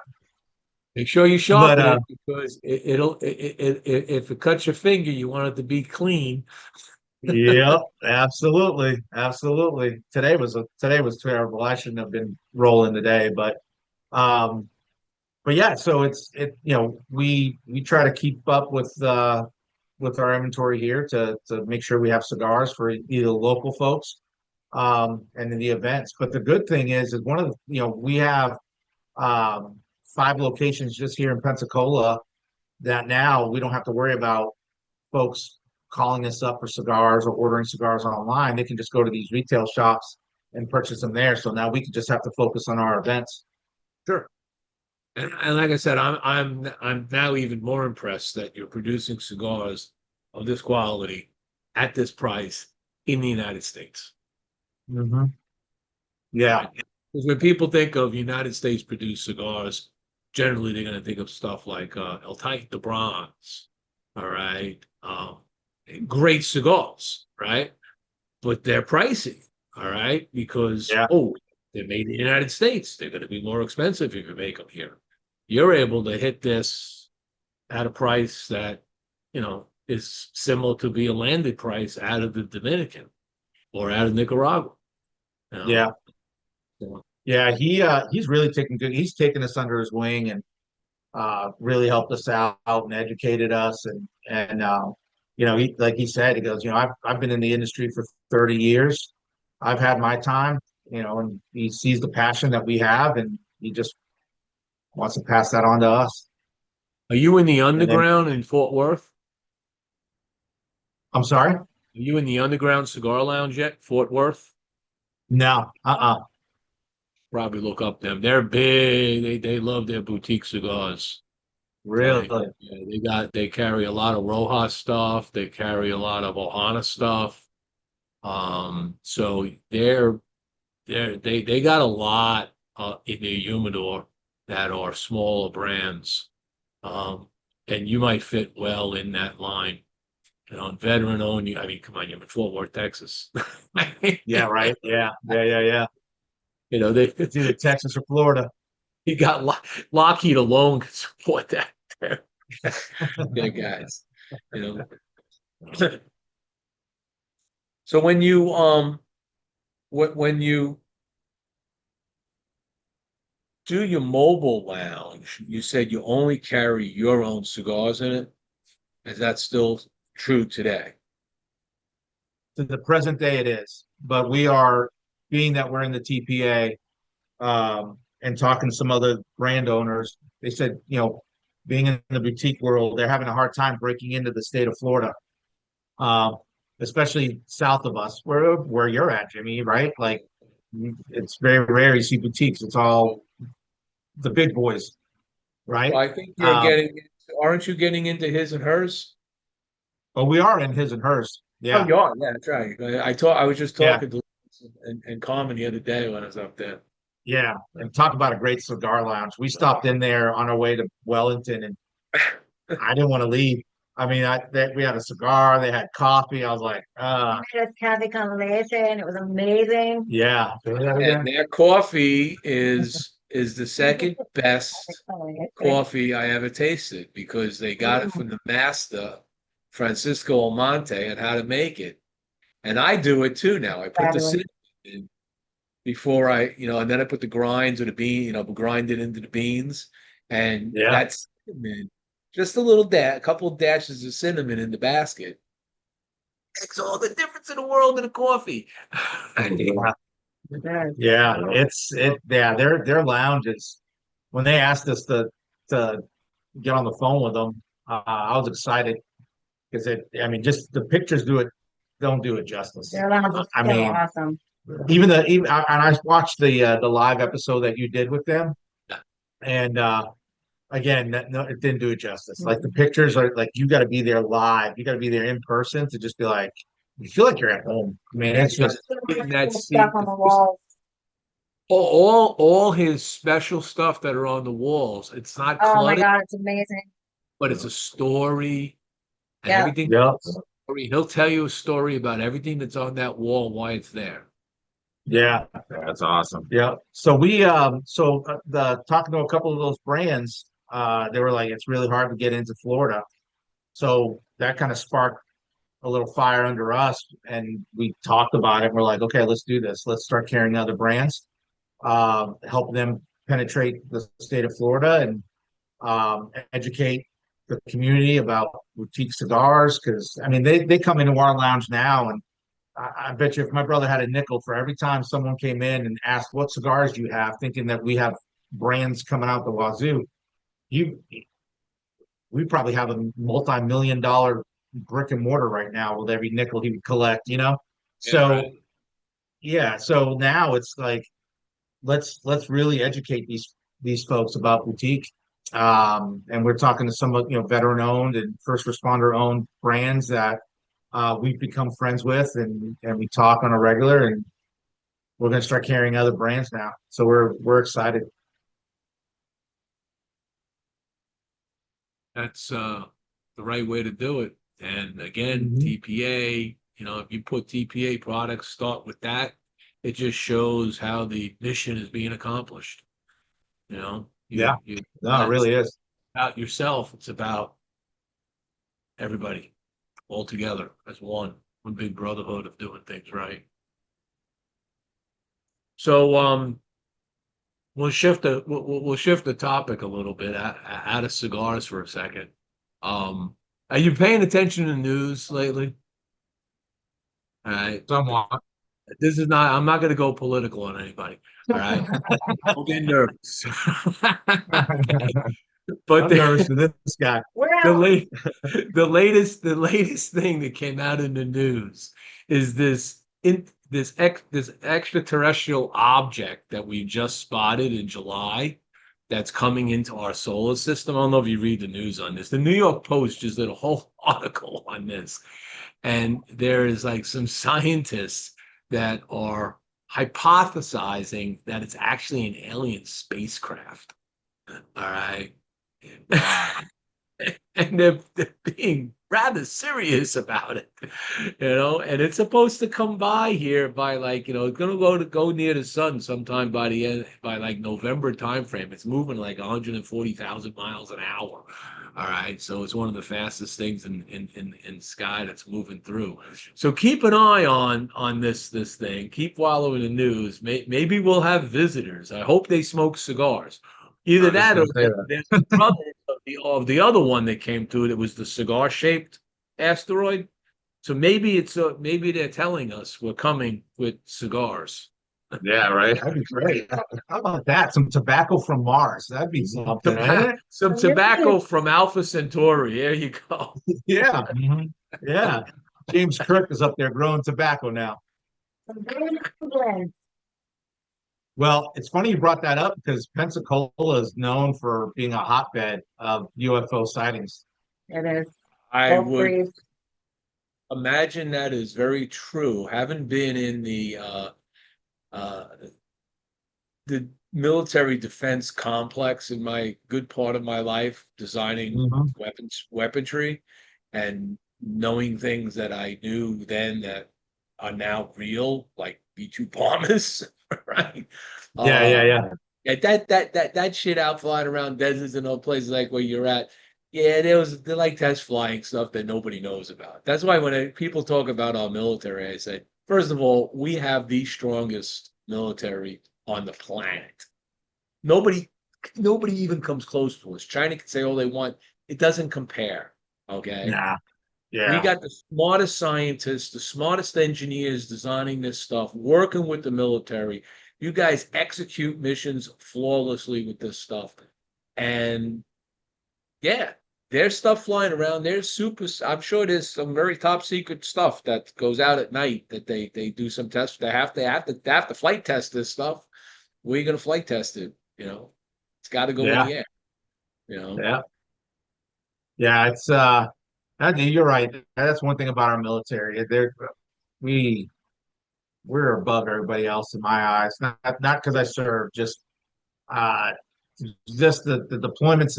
Make sure you sharpen it because if it cuts your finger, you want it to be clean. Yep, absolutely. Today was terrible. I shouldn't have been rolling today, but yeah. So we try to keep up with our inventory here to make sure we have cigars for either local folks and in the events. But the good thing is one of the we have 5 locations just here in Pensacola that now we don't have to worry about folks calling us up for cigars or ordering cigars online. They can just go to these retail shops and purchase them there. So now we can just have to focus on our events. Sure. And like I said, I'm now even more impressed that you're producing cigars of this quality at this price in the United States. Mm-hmm. Yeah. Because when people think of United States produced cigars, generally they're going to think of stuff like El Tight de Bronze, all right? Great cigars, right? But they're pricey, all right? Because, they're made in the United States. They're going to be more expensive if you make them here. You're able to hit this at a price that, is similar to be a landed price out of the Dominican or out of Nicaragua. Yeah. So. Yeah, he's really he's taken us under his wing, and really helped us out and educated us. You know, like he said, he goes, you know, I've been in the industry for 30 years. I've had my time, you know, and he sees the passion that we have, and he just wants to pass that on to us. Are you in the And then, underground in Fort Worth? I'm sorry? Are you in the underground cigar lounge yet, Fort Worth? No, Probably look up them. They're big. They love their boutique cigars. really. Okay. Yeah, they carry a lot of Rojas stuff. They carry a lot of Ohana stuff. So they got a lot in their humidor that are smaller brands. And you might fit well in that line. You know, veteran owned, I mean, come on, you're in Fort Worth, Texas. Yeah, right. Yeah. You know, they It's either Texas or Florida. you got Lockheed alone can support that there. Yeah, guys. You know. So when you do your mobile lounge, you said you only carry your own cigars in it. Is that still true today? To the present day, it is. But we are, being that we're in the TPA, and talking to some other brand owners, they said, you know, being in the boutique world, they're having a hard time breaking into the state of Florida, um, especially south of us, where you're at, Jimmie, right? Like, it's very rare you see boutiques. It's all the big boys, right? Well, I think you're Um, aren't you getting into his and hers? but we are in his and hers. Oh, Yeah, you are. Yeah, that's right. I was just yeah, talking to and Carmen the other day when I was up there. yeah. And talk about a great cigar lounge. We stopped in there on our way to Wellington, and I didn't want to leave. I mean, we had a cigar, they had coffee. I was like, Just happy conversation. It was amazing. yeah. Say that And again? their coffee is the second best coffee I ever tasted because they got it from the master, Francisco Almonte, and how to make it. And I do it too now. I put the Fabulous. cinnamon in before and then I put the grinds or the bean, grind it into the beans. And Yeah, that's cinnamon, just a little a couple of dashes of cinnamon in the basket. Makes all the difference in the world in a coffee. yeah, Yes. yeah. Yeah. Their lounges. When they asked us to get on the phone with them, I was excited because I mean, just the pictures don't do it justice. Their lounge is I so mean, awesome. even and I watched the live episode that you did with them, and again, no, it didn't do it justice. Like the pictures are like you got to be there live, you got to be there in person to just be like, you feel like you're at home. I mean, it's just So In much that cool stuff seat, on the walls. all his special stuff that are on the walls. It's not Oh my cluttered, God, it's amazing. but it's a story and Yeah. everything. yep, He'll tell you a story about everything that's on that wall and why it's there. yeah, that's awesome. Yeah. The talking to a couple of those brands, they were like, it's really hard to get into Florida. So that kind of sparked a little fire under us, and we talked about it. We're like, okay, let's do this. Let's start carrying other brands, help them penetrate the state of Florida, and educate the community about boutique cigars. Because I mean, they come into our lounge now, and I bet you if my brother had a nickel for every time someone came in and asked what cigars do you have, thinking that we have brands coming out the wazoo, you we probably have a multi-million-dollar brick and mortar right now with every nickel he would collect, you know? Yeah, So right. yeah, so now it's like let's really educate these folks about boutique. And we're talking to some of veteran owned and first responder owned brands that we've become friends with, and we talk on a regular, and we're going to start carrying other brands now. So we're excited. That's the right way to do it. And again, Mhm. TPA, if you put TPA products, start with that, it just shows how the mission is being accomplished. Yeah, You no, it really is. about yourself, it's about everybody all together as one big brotherhood of doing things right. So we'll shift the topic a little bit out of cigars for a second. Are you paying attention to the news lately? All right. Somewhat. This is not, I'm not going to go political on anybody. All right. Don't get nervous. Okay. But I'm nervous for this guy. the late, the latest thing that came out in the news is this extraterrestrial object that we just spotted in July that's coming into our solar system. I don't know if you read the news on this. The New York Post just did a whole article on this, and there is like some scientists that are hypothesizing that it's actually an alien spacecraft. All right. And they're being rather serious about it, and it's supposed to come by here by like, it's gonna go near the sun sometime by the end, by like November timeframe. It's moving like 140,000 miles an hour. All right, so it's one of the fastest things in sky that's moving through. So keep an eye on this thing. Keep following the news. Maybe we'll have visitors. I hope they smoke cigars. Either that or there's the brother of the other one that came through. It was the cigar-shaped asteroid. So maybe maybe they're telling us we're coming with cigars. Yeah, right. That'd be great. How about that? Some tobacco from Mars. That'd be something, ain't it? Some tobacco from Alpha Centauri. There you go. Yeah. Yeah. James Kirk is up there growing tobacco now. Well, it's funny you brought that up because Pensacola is known for being a hotbed of UFO sightings. It is. I Both would breeds. imagine that is very true. Haven't been in the military defense complex in my good part of my life, designing weaponry, and knowing things that I knew then that are now real, like B-2 bombers, right? Yeah. Yeah, that shit out flying around deserts and all places like where you're at. Yeah, they're like test flying stuff that nobody knows about. That's why when people talk about our military, I say, first of all, we have the strongest military on the planet. Nobody even comes close to us. China can say all they want. It doesn't compare. Okay. Yeah. We got the smartest scientists, the smartest engineers designing this stuff, working with the military. You guys execute missions flawlessly with this stuff. And yeah, there's stuff flying around. I'm sure there's some very top secret stuff that goes out at night that they do some tests. They have to flight test this stuff. Where are you going to flight test it? It's got to go in the air. Yeah. It's you're right. That's one thing about our military. We're above everybody else in my eyes. Not because I serve, just the deployments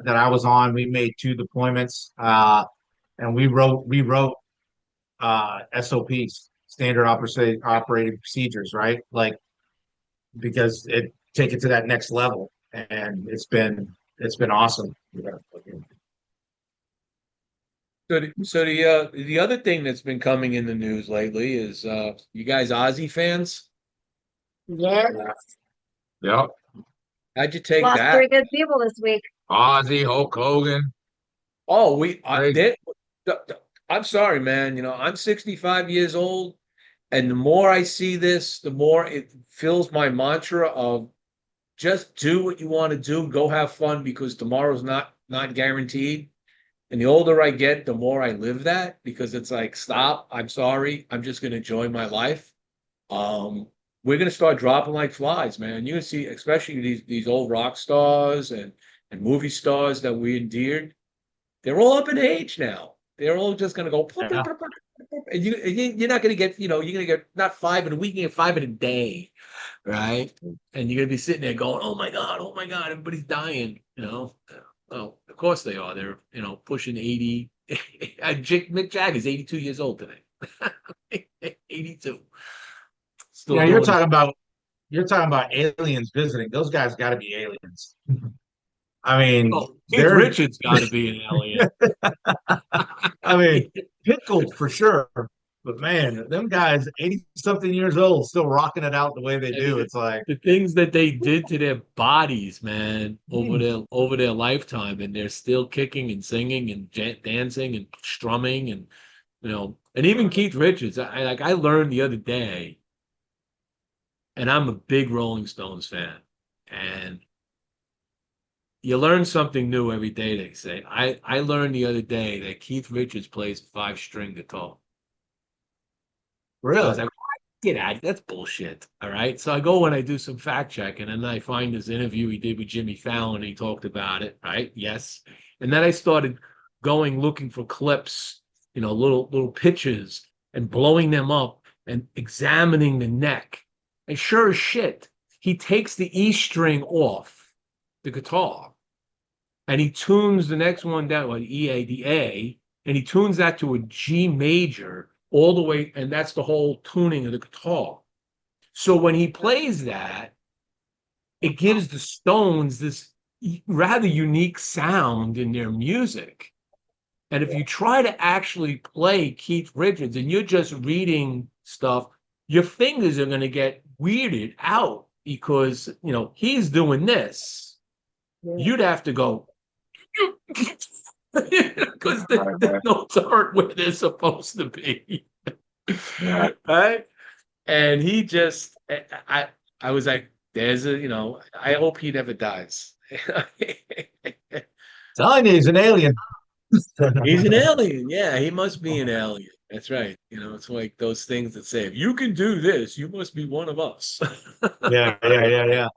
that I was on. We made 2 deployments, and we wrote SOPs, standard operating procedures, right? Like, because it take it to that next level, and it's been awesome. So the other thing that's been coming in the news lately is you guys Ozzy fans? Yes. Yep. How'd you take Lost that? 3 good people this week. Ozzy, Hulk Hogan. Oh, I'm sorry, man. I'm 65 years old, and the more I see this, the more it fills my mantra of just do what you want to do, go have fun, because tomorrow's not guaranteed. And the older I get, the more I live that, because it's like, stop, I'm sorry, I'm just going to enjoy my life. We're going to start dropping like flies, man. You're going to see, especially these old rock stars and movie stars that we endeared. They're all up in age now. They're all just going to go, and you're not going to get, you're going to get not 5 in a week, you get 5 in a day, right? And you're going to be sitting there going, oh my God, everybody's dying, Well, of course they are. They're, pushing 80. Mick Jagger's 82 years old today. 82. Still Yeah, you're talking about aliens visiting. Those guys got to be aliens. I mean, Keith Richards got to be an alien. I mean, pickled for sure. But man, them guys, 80-something years old, still rocking it out the way they I do. mean, It's like, the things that they did to their bodies, man, hmm, over their lifetime, and they're still kicking and singing and dancing and strumming, and and even Keith Richards. I learned the other day, and I'm a big Rolling Stones fan, and you learn something new every day, they say. I learned the other day that Keith Richards plays a five-string guitar. I was really? like, get out. That's bullshit. All right. So I go and I do some fact checking, and then I find this interview he did with Jimmy Fallon. He talked about it. Right. Yes. And then I started going looking for clips, little pictures, and blowing them up and examining the neck. And sure as shit, he takes the E string off the guitar and he tunes the next one down, like the A, and he tunes that to a G major all the way, and that's the whole tuning of the guitar. So when he plays that, it gives the Stones this rather unique sound in their music. And if you try to actually play Keith Richards and you're just reading stuff, your fingers are going to get weirded out because, he's doing this. You'd have to go, because the notes aren't where they're supposed to be. Right? And he just, I was like, I hope he never dies. Telling you, he's an alien. He's an alien. Yeah, he must be an alien. That's right. It's like those things that say, if you can do this, you must be one of us. Yeah, yeah, yeah, yeah.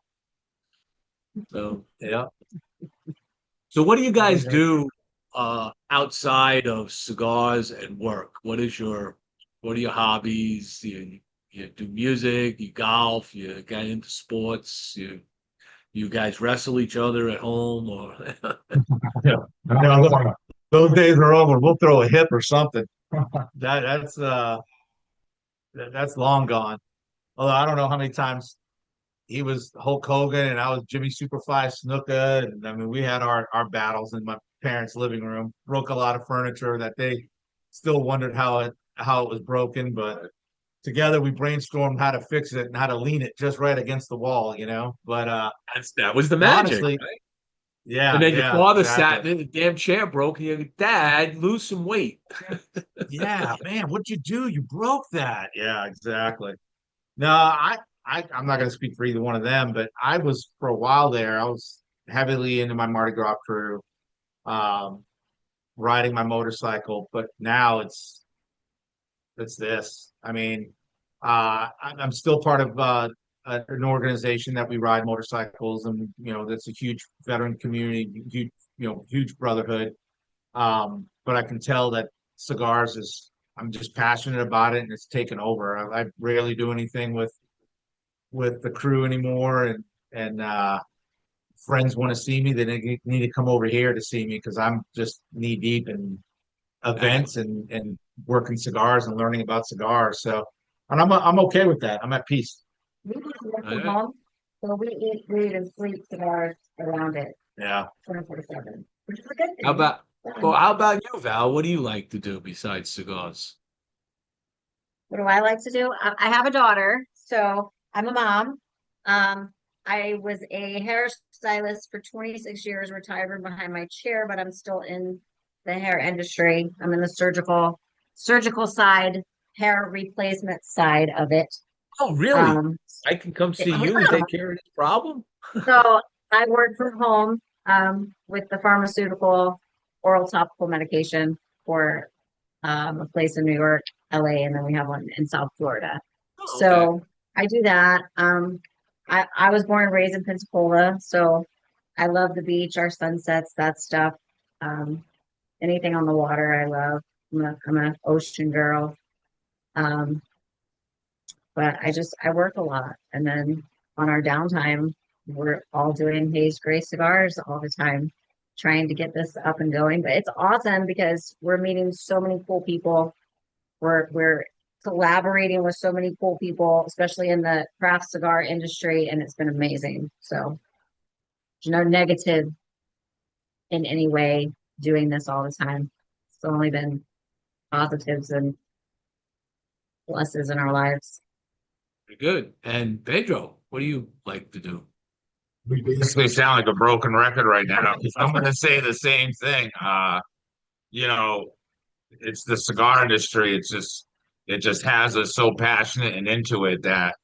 So, Yeah. so what do you guys do outside of cigars and work? What are your hobbies? You do music, you golf, you get into sports, you guys wrestle each other at home, or Yeah. No, look, those days are over. We'll throw a hip or something. That's long gone. Although I don't know how many times he was Hulk Hogan and I was Jimmy Superfly Snuka. And I mean, we had our battles in my parents' living room. Broke a lot of furniture that they still wondered how it was broken, but together we brainstormed how to fix it and how to lean it just right against the wall. But that was the magic, honestly, right? And yeah, then your yeah, father sat exactly. there, the damn chair broke, and your dad lose some weight. Yeah, man, what'd you do? You broke that. Yeah, exactly. No, I'm not going to speak for either one of them, but I was for a while there. I was heavily into my Mardi Gras crew, um, riding my motorcycle. But now it's this. I mean, I'm still part of an organization that we ride motorcycles, and that's a huge veteran community, huge huge brotherhood. But I can tell that cigars is. I'm just passionate about it, and it's taken over. I rarely do anything with the crew anymore, and friends want to see me, they need to come over here to see me because I'm just knee deep in events and working cigars and learning about cigars. So, and I'm okay with that. I'm at peace. We just work All from right. home, so we eat, read, and sleep cigars around it Yeah. 24/7, which is a good How thing. about how about you, Val? What do you like to do besides cigars? What do I like to do? I have a daughter, so I'm a mom. Um, I was a hairstylist for 26 years, retired from behind my chair, but I'm still in the hair industry. I'm in the surgical side, hair replacement side of it. Oh, really? Um, I can come see yeah. you and take care of this problem? So I work from home with the pharmaceutical oral topical medication for a place in New York, LA, and then we have one in South Florida. Oh, okay. So I do that. I was born and raised in Pensacola, so I love the beach, our sunsets, that stuff. Um, anything on the water, I love. I'm an ocean girl. Um, but I work a lot, and then on our downtime, we're all doing Haze Gray Cigars all the time, trying to get this up and going. But it's awesome because we're meeting so many cool people. We're collaborating with so many cool people, especially in the craft cigar industry, and it's been amazing. So there's no negative in any way doing this all the time. It's only been positives and pluses in our lives. Very good. And Pedro, what do you like to do? We basically sound like a broken record right now because I'm going to say the same thing. You know, it's the cigar industry. It just has us so passionate and into it that,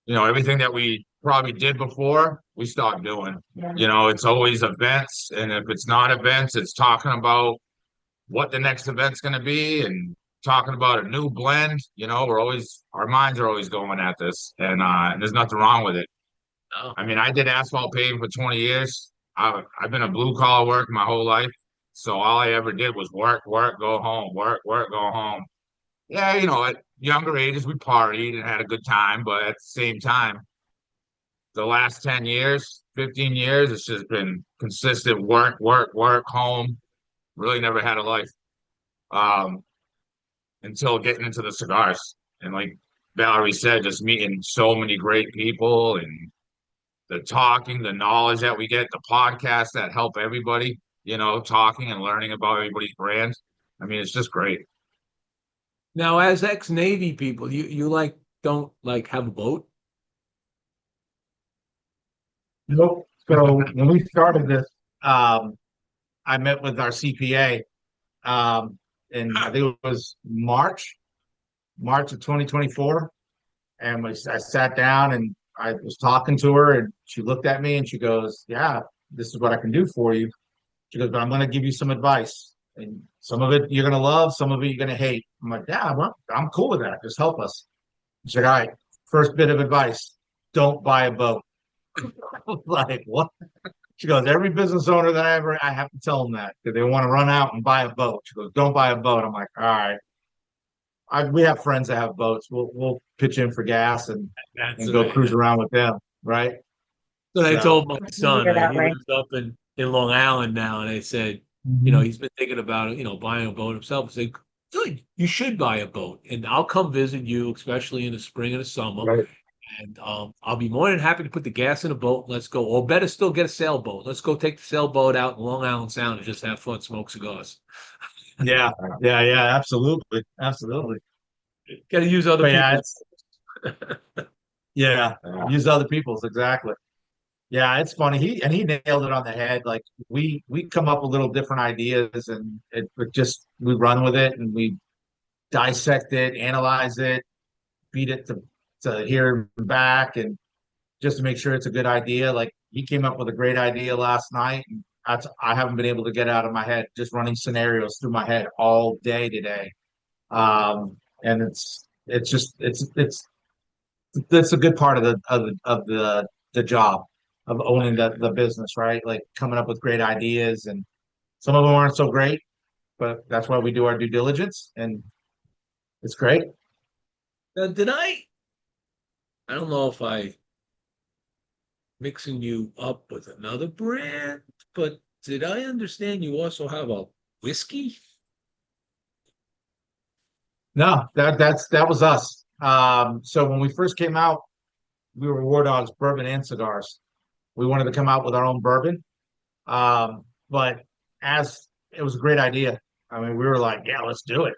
everything that we probably did before, we stopped doing. Yeah. It's always events. And if it's not events, it's talking about what the next event's going to be and talking about a new blend. Our minds are always going at this, and there's nothing wrong with it. Oh, I mean, I did asphalt paving for 20 years. I've been a blue collar worker my whole life. So all I ever did was work, go home, work, go home. Yeah, at younger ages, we partied and had a good time. But at the same time, the last 10 years, 15 years, it's just been consistent work, home. Really never had a life until getting into the cigars. And like Valerie said, just meeting so many great people and the talking, the knowledge that we get, the podcasts that help everybody, talking and learning about everybody's brands. I mean, it's just great. now as ex-Navy people, you don't have a boat? Nope. So when we started this, I met with our CPA, and I think it was March of 2024. And I sat down and I was talking to her, and she looked at me and she goes, "Yeah, this is what I can do for you." She goes, "But I'm going to give you some advice, and some of it you're going to love, some of it you're going to hate." I'm like, "Yeah, well, I'm cool with that. Just help us." She's like, "All right, first bit of advice: don't buy a boat." Like, what? She goes, "Every business owner that I have to tell them that because they want to run out and buy a boat." She goes, "Don't buy a boat." I'm like, "All right." We have friends that have boats. We'll pitch in for gas and go cruise around with them, right? So I told my son, Easier that he way. lives up in Long Island now, and I said, he's been thinking about, buying a boat himself. I said, good, you should buy a boat, and I'll come visit you, especially in the spring and the summer. Right. And I'll be more than happy to put the gas in a boat. Let's go. Or better still, get a sailboat. Let's go take the sailboat out in Long Island Sound and just have fun, smoke cigars. Yeah, yeah, absolutely, absolutely. Got to use other But yeah, people's. yeah, use other people's exactly. Yeah, it's funny. He nailed it on the head. Like we come up with little different ideas, and we run with it, and we dissect it, analyze it, beat it to here and back, and just to make sure it's a good idea. Like he came up with a great idea last night, and I haven't been able to get out of my head, just running scenarios through my head all day today. And it's a good part of the job of owning the business, right? Like coming up with great ideas, and some of them aren't so great, but that's why we do our due diligence, and it's great. Did I don't know if I mixing you up with another brand, but did I understand you also have a whiskey? No, that was us. So when we first came out, we were War Dogs Bourbon and Cigars. We wanted to come out with our own bourbon. But as it was a great idea. I mean, we were like, yeah, let's do it.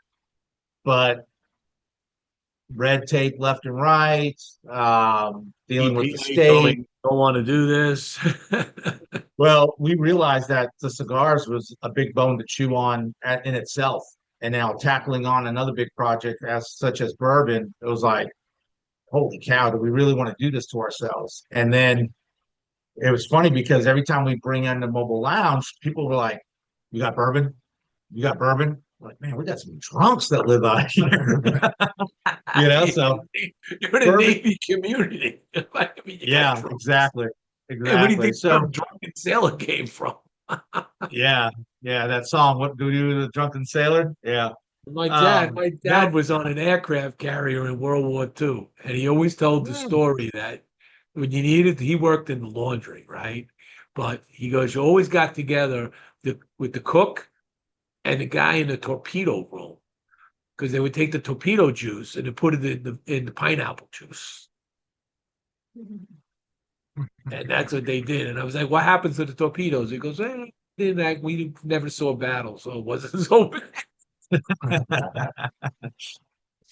But red tape left and right, dealing with the state. Don't want to do this. Well, we realized that the cigars was a big bone to chew on in itself. And now tackling on another big project such as bourbon, it was like, holy cow, do we really want to do this to ourselves? And then it was funny because every time we bring in the mobile lounge, people were like, "You got bourbon? You got bourbon?" I'm like, man, we got some drunks that live out here. So You're in a Navy community. I mean, yeah, exactly. Hey, where do you think So Drunken Sailor came from? yeah, that song, "What Do You Do, the Drunken Sailor?" Yeah. My dad was on an aircraft carrier in World War II, and he always told the story that when you needed, he worked in the laundry, right? But he goes, you always got together with the cook and the guy in the torpedo room, because they would take the torpedo juice and they put it in the pineapple juice. And that's what they did. And I was like, what happens to the torpedoes? He goes, we never saw battle, so it wasn't so bad.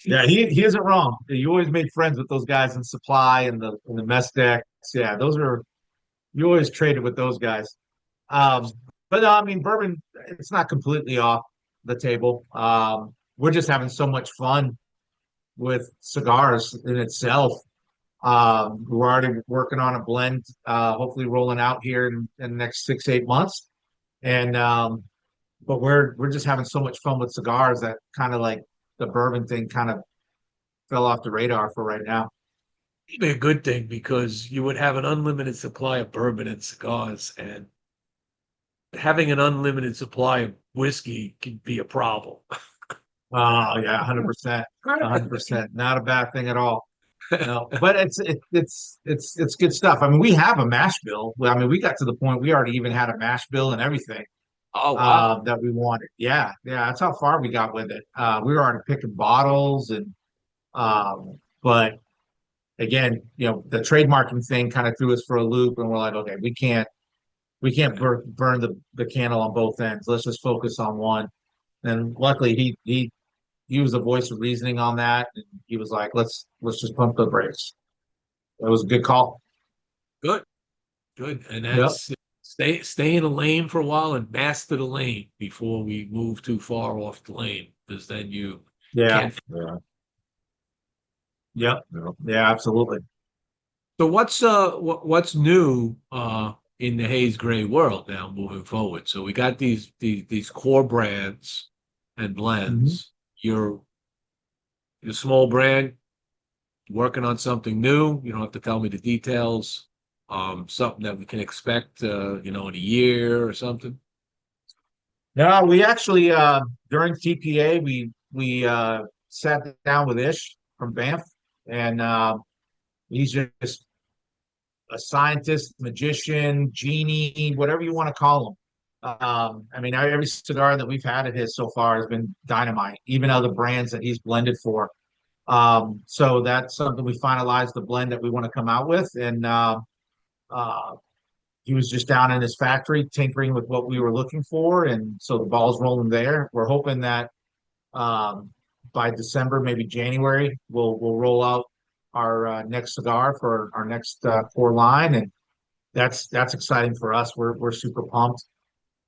Yeah, he isn't wrong. You always made friends with those guys in supply and the mess decks. Yeah, those are you always traded with those guys. Um, but no, I mean, bourbon, it's not completely off the table. We're just having so much fun with cigars in itself. We're already working on a blend, hopefully rolling out here in the next 6, 8 months. And but we're just having so much fun with cigars that kind of like the bourbon thing kind of fell off the radar for right now. It'd be a good thing because you would have an unlimited supply of bourbon and cigars, and having an unlimited supply of whiskey can be a problem. Oh yeah, 100%, 100%. Not a bad thing at all. No, but it's good stuff. I mean, we have a mash bill. I mean, we got to the point we already even had a mash bill and everything Oh, wow. that we wanted. Yeah, yeah, that's how far we got with it. We were already picking bottles and but again, the trademarking thing kind of threw us for a loop, and we're like, okay, we can't burn the candle on both ends. Let's just focus on one. And luckily, he was the voice of reasoning on that, and he was like, let's just pump the brakes. It was a good call. Good, good. And Yep. that's stay in the lane for a while and master the lane before we move too far off the lane, because then you Yeah. can't. Yeah. Yep. Yeah, absolutely. So what's new in the Haze Gray world now moving forward? So we got these core brands and blends. You're a small brand working on something new. You don't have to tell me the details. Something that we can expect, in a year or something. No, we actually during TPA we sat down with Ish from Banff, and he's just a scientist, magician, genie, whatever you want to call him. I mean, every cigar that we've had of his so far has been dynamite, even other brands that he's blended for. So that's something we finalized the blend that we want to come out with, and uh, he was just down in his factory tinkering with what we were looking for, and so the ball's rolling there. We're hoping that by December, maybe January, we'll roll out our next cigar for our next core line, and that's exciting for us. We're super pumped.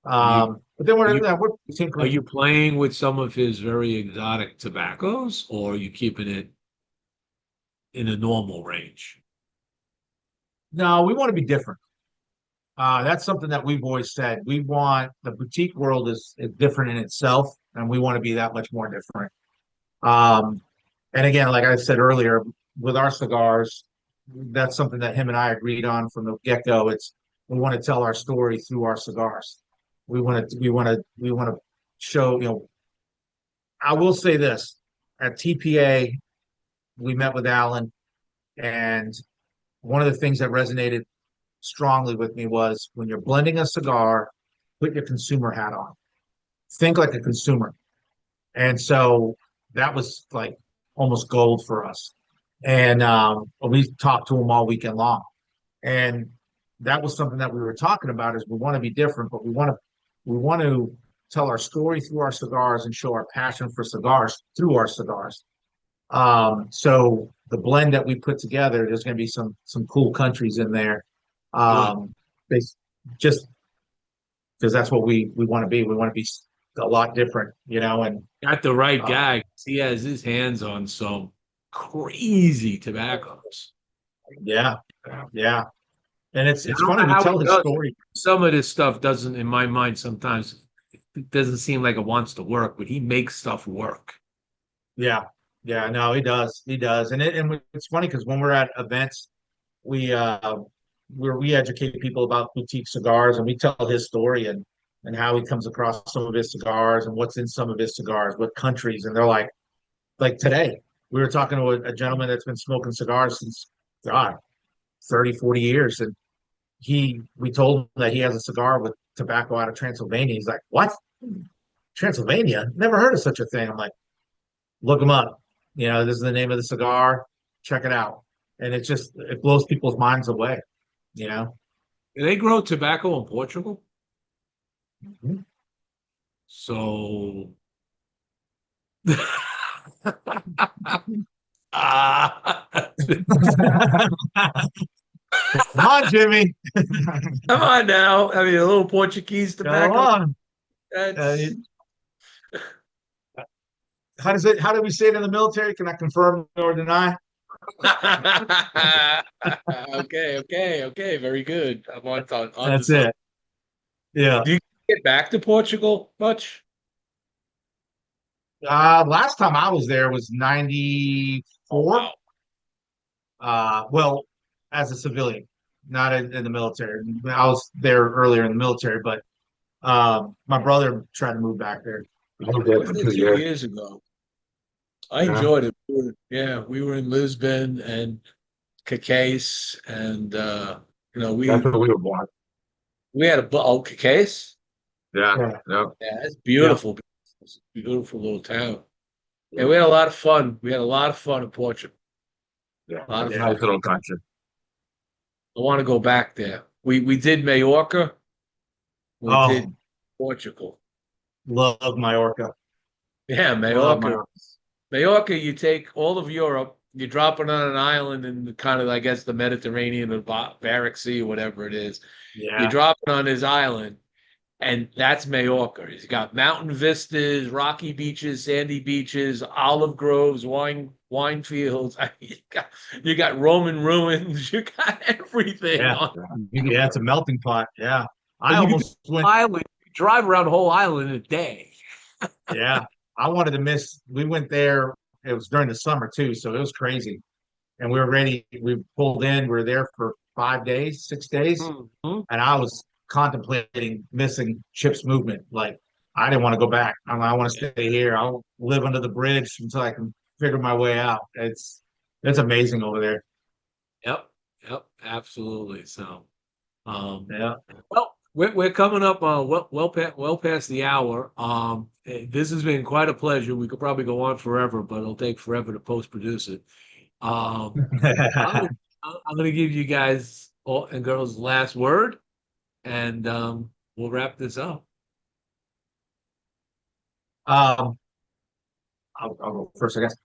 But then Are you we're are tinkering. you playing with some of his very exotic tobaccos, or are you keeping it in a normal range? No, we want to be different. That's something that we've always said. We want the boutique world is different in itself, and we want to be that much more different. Um, and again, like I said earlier, with our cigars, that's something that him and I agreed on from the get-go. It's we want to tell our story through our cigars. We want to show, I will say this. At TPA, we met with Alan, and one of the things that resonated strongly with me was when you're blending a cigar, put your consumer hat on. Think like a consumer. And so that was like almost gold for us. And we talked to him all weekend long. And that was something that we were talking about is we want to be different, but we want to tell our story through our cigars and show our passion for cigars through our cigars. So the blend that we put together, there's going to be some cool countries in there. They just because that's what we want to be. We want to be a lot different, and Got the right guy. He has his hands on some crazy tobaccos. yeah, yeah. And it's I it's don't funny know we how tell he his does it. story. Some of this stuff doesn't, in my mind, sometimes it doesn't seem like it wants to work, but he makes stuff work. Yeah, yeah. No, he does. And it's funny because when we're at events, we we educate people about boutique cigars, and we tell his story and how he comes across some of his cigars and what's in some of his cigars, what countries, and they're like today we were talking to a gentleman that's been smoking cigars since God 30, 40 years, and we told him that he has a cigar with tobacco out of Transylvania. He's like, what? Transylvania? Never heard of such a thing. I'm like, look him up. This is the name of the cigar. Check it out. And it blows people's minds away, you know. Do they grow tobacco in Portugal? Mhm. So Come on, Jimmy. Come on now. I mean, a little Portuguese Come tobacco. on. That's How do we say it in the military? Can I confirm or deny? okay. Very good. I'm on That's this. it. Yeah. Do you get back to Portugal much? Last time I was there was 94. Wow. Well, as a civilian, not in the military. I was there earlier in the military, but my brother tried to move back there. I was there 2 years ago. I Yeah. enjoyed it. We were in Lisbon and Cacace, and That's where we were born. we had Cacace. Yeah. Yeah. Yep. Yeah, it's beautiful. It's a beautiful little town. Yeah, we had a lot of fun. We had a lot of fun in Portugal. Yeah. A lot of Nice fun. little country. I want to go back there. We did Majorca. We Oh, did Portugal. love Majorca. Yeah, Love Majorca. Majorca. Majorca, you take all of Europe, you drop it on an island in the kind of, I guess, the Mediterranean or Barrick Sea or whatever it is. You Yeah. drop it on his island, and that's Majorca. He's got mountain vistas, rocky beaches, sandy beaches, olive groves, wine fields. You got Roman ruins. You got everything. Yeah. Yeah, it's a melting pot. Yeah. I And you almost went. Island, you drive around the whole island in a day. Yeah. I wanted to miss. We went there. It was during the summer too, so it was crazy. And we were ready. We pulled in. We were there for 5 days, 6 days, Mhm. and I was contemplating missing Chip's movement. Like I didn't want to go back. I want to stay here. I'll live under the bridge until I can figure my way out. It's amazing over there. Yep, absolutely. So, Yeah. well, we're coming up well past the hour. This has been quite a pleasure. We could probably go on forever, but it'll take forever to post produce it. Um, I'm gonna give you guys all and girls last word, and we'll wrap this up. Um, I'll go first, I guess.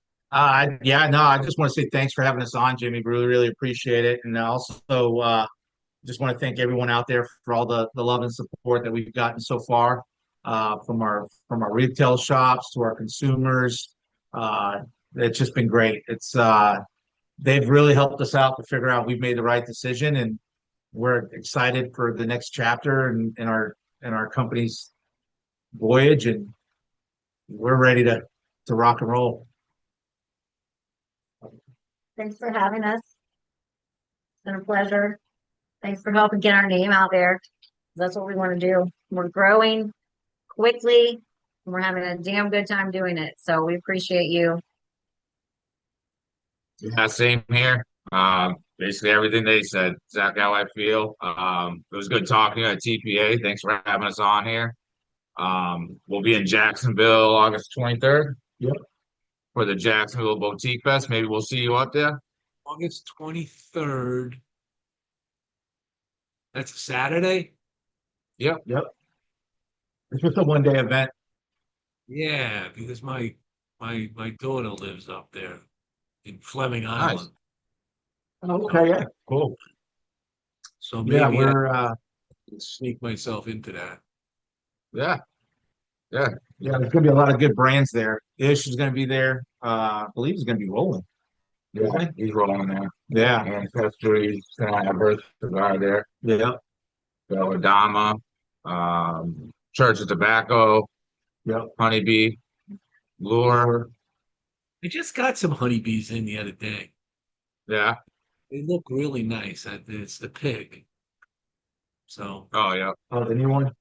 Yeah, no, I just want to say thanks for having us on, Jimmy. Really, really appreciate it. And also, just want to thank everyone out there for all the love and support that we've gotten so far, from our retail shops to our consumers. It's just been great. They've really helped us out to figure out we've made the right decision, and we're excited for the next chapter in our company's voyage, and we're ready to rock and roll. Thanks for having us. It's been a pleasure. Thanks for helping get our name out there. That's what we want to do. We're growing quickly, and we're having a damn good time doing it. So we appreciate you. Yeah, same here. Basically everything they said, exactly how I feel. It was good talking at TPA. Thanks for having us on here. We'll be in Jacksonville August 23rd. Yep. For the Jacksonville Boutique Fest. Maybe we'll see you up there. August 23rd. That's a Saturday. Yep. It's just a one-day event. Yeah, because my daughter lives up there in Fleming Nice. Island. Oh, okay, yeah, cool. So Yeah, maybe I we're can sneak myself into that. Yeah. yeah, there's gonna be a lot of good brands there. Ish is gonna be there. I believe he's gonna be rolling. Yeah. He's rolling there. Yeah, Ancestries, Birth Cigar there. yeah, Belladama, Church of Tobacco, yeah. Honeybee, Lure. I just got some honeybees in the other day. Yeah. They look really nice. It's the pig. So Oh, yeah. Oh, the new one.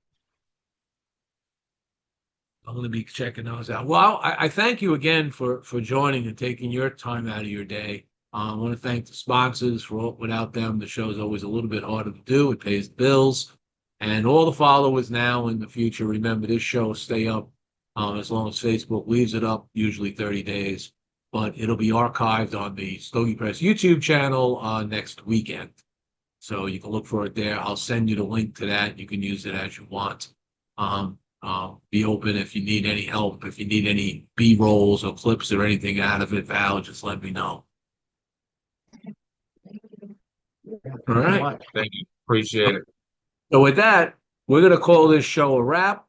I'm going to be checking those out. Well, I thank you again for joining and taking your time out of your day. I want to thank the sponsors without them, the show is always a little bit harder to do. It pays the bills. And all the followers now in the future, remember this show will stay up as long as Facebook leaves it up, usually 30 days. But it'll be archived on the Stogie Press YouTube channel next weekend. So you can look for it there. I'll send you the link to that. You can use it as you want. be open if you need any help. If you need any B-rolls or clips or anything out of it, Val, just let me know. All right. Thank you. Appreciate it. So with that, we're going to call this show a wrap.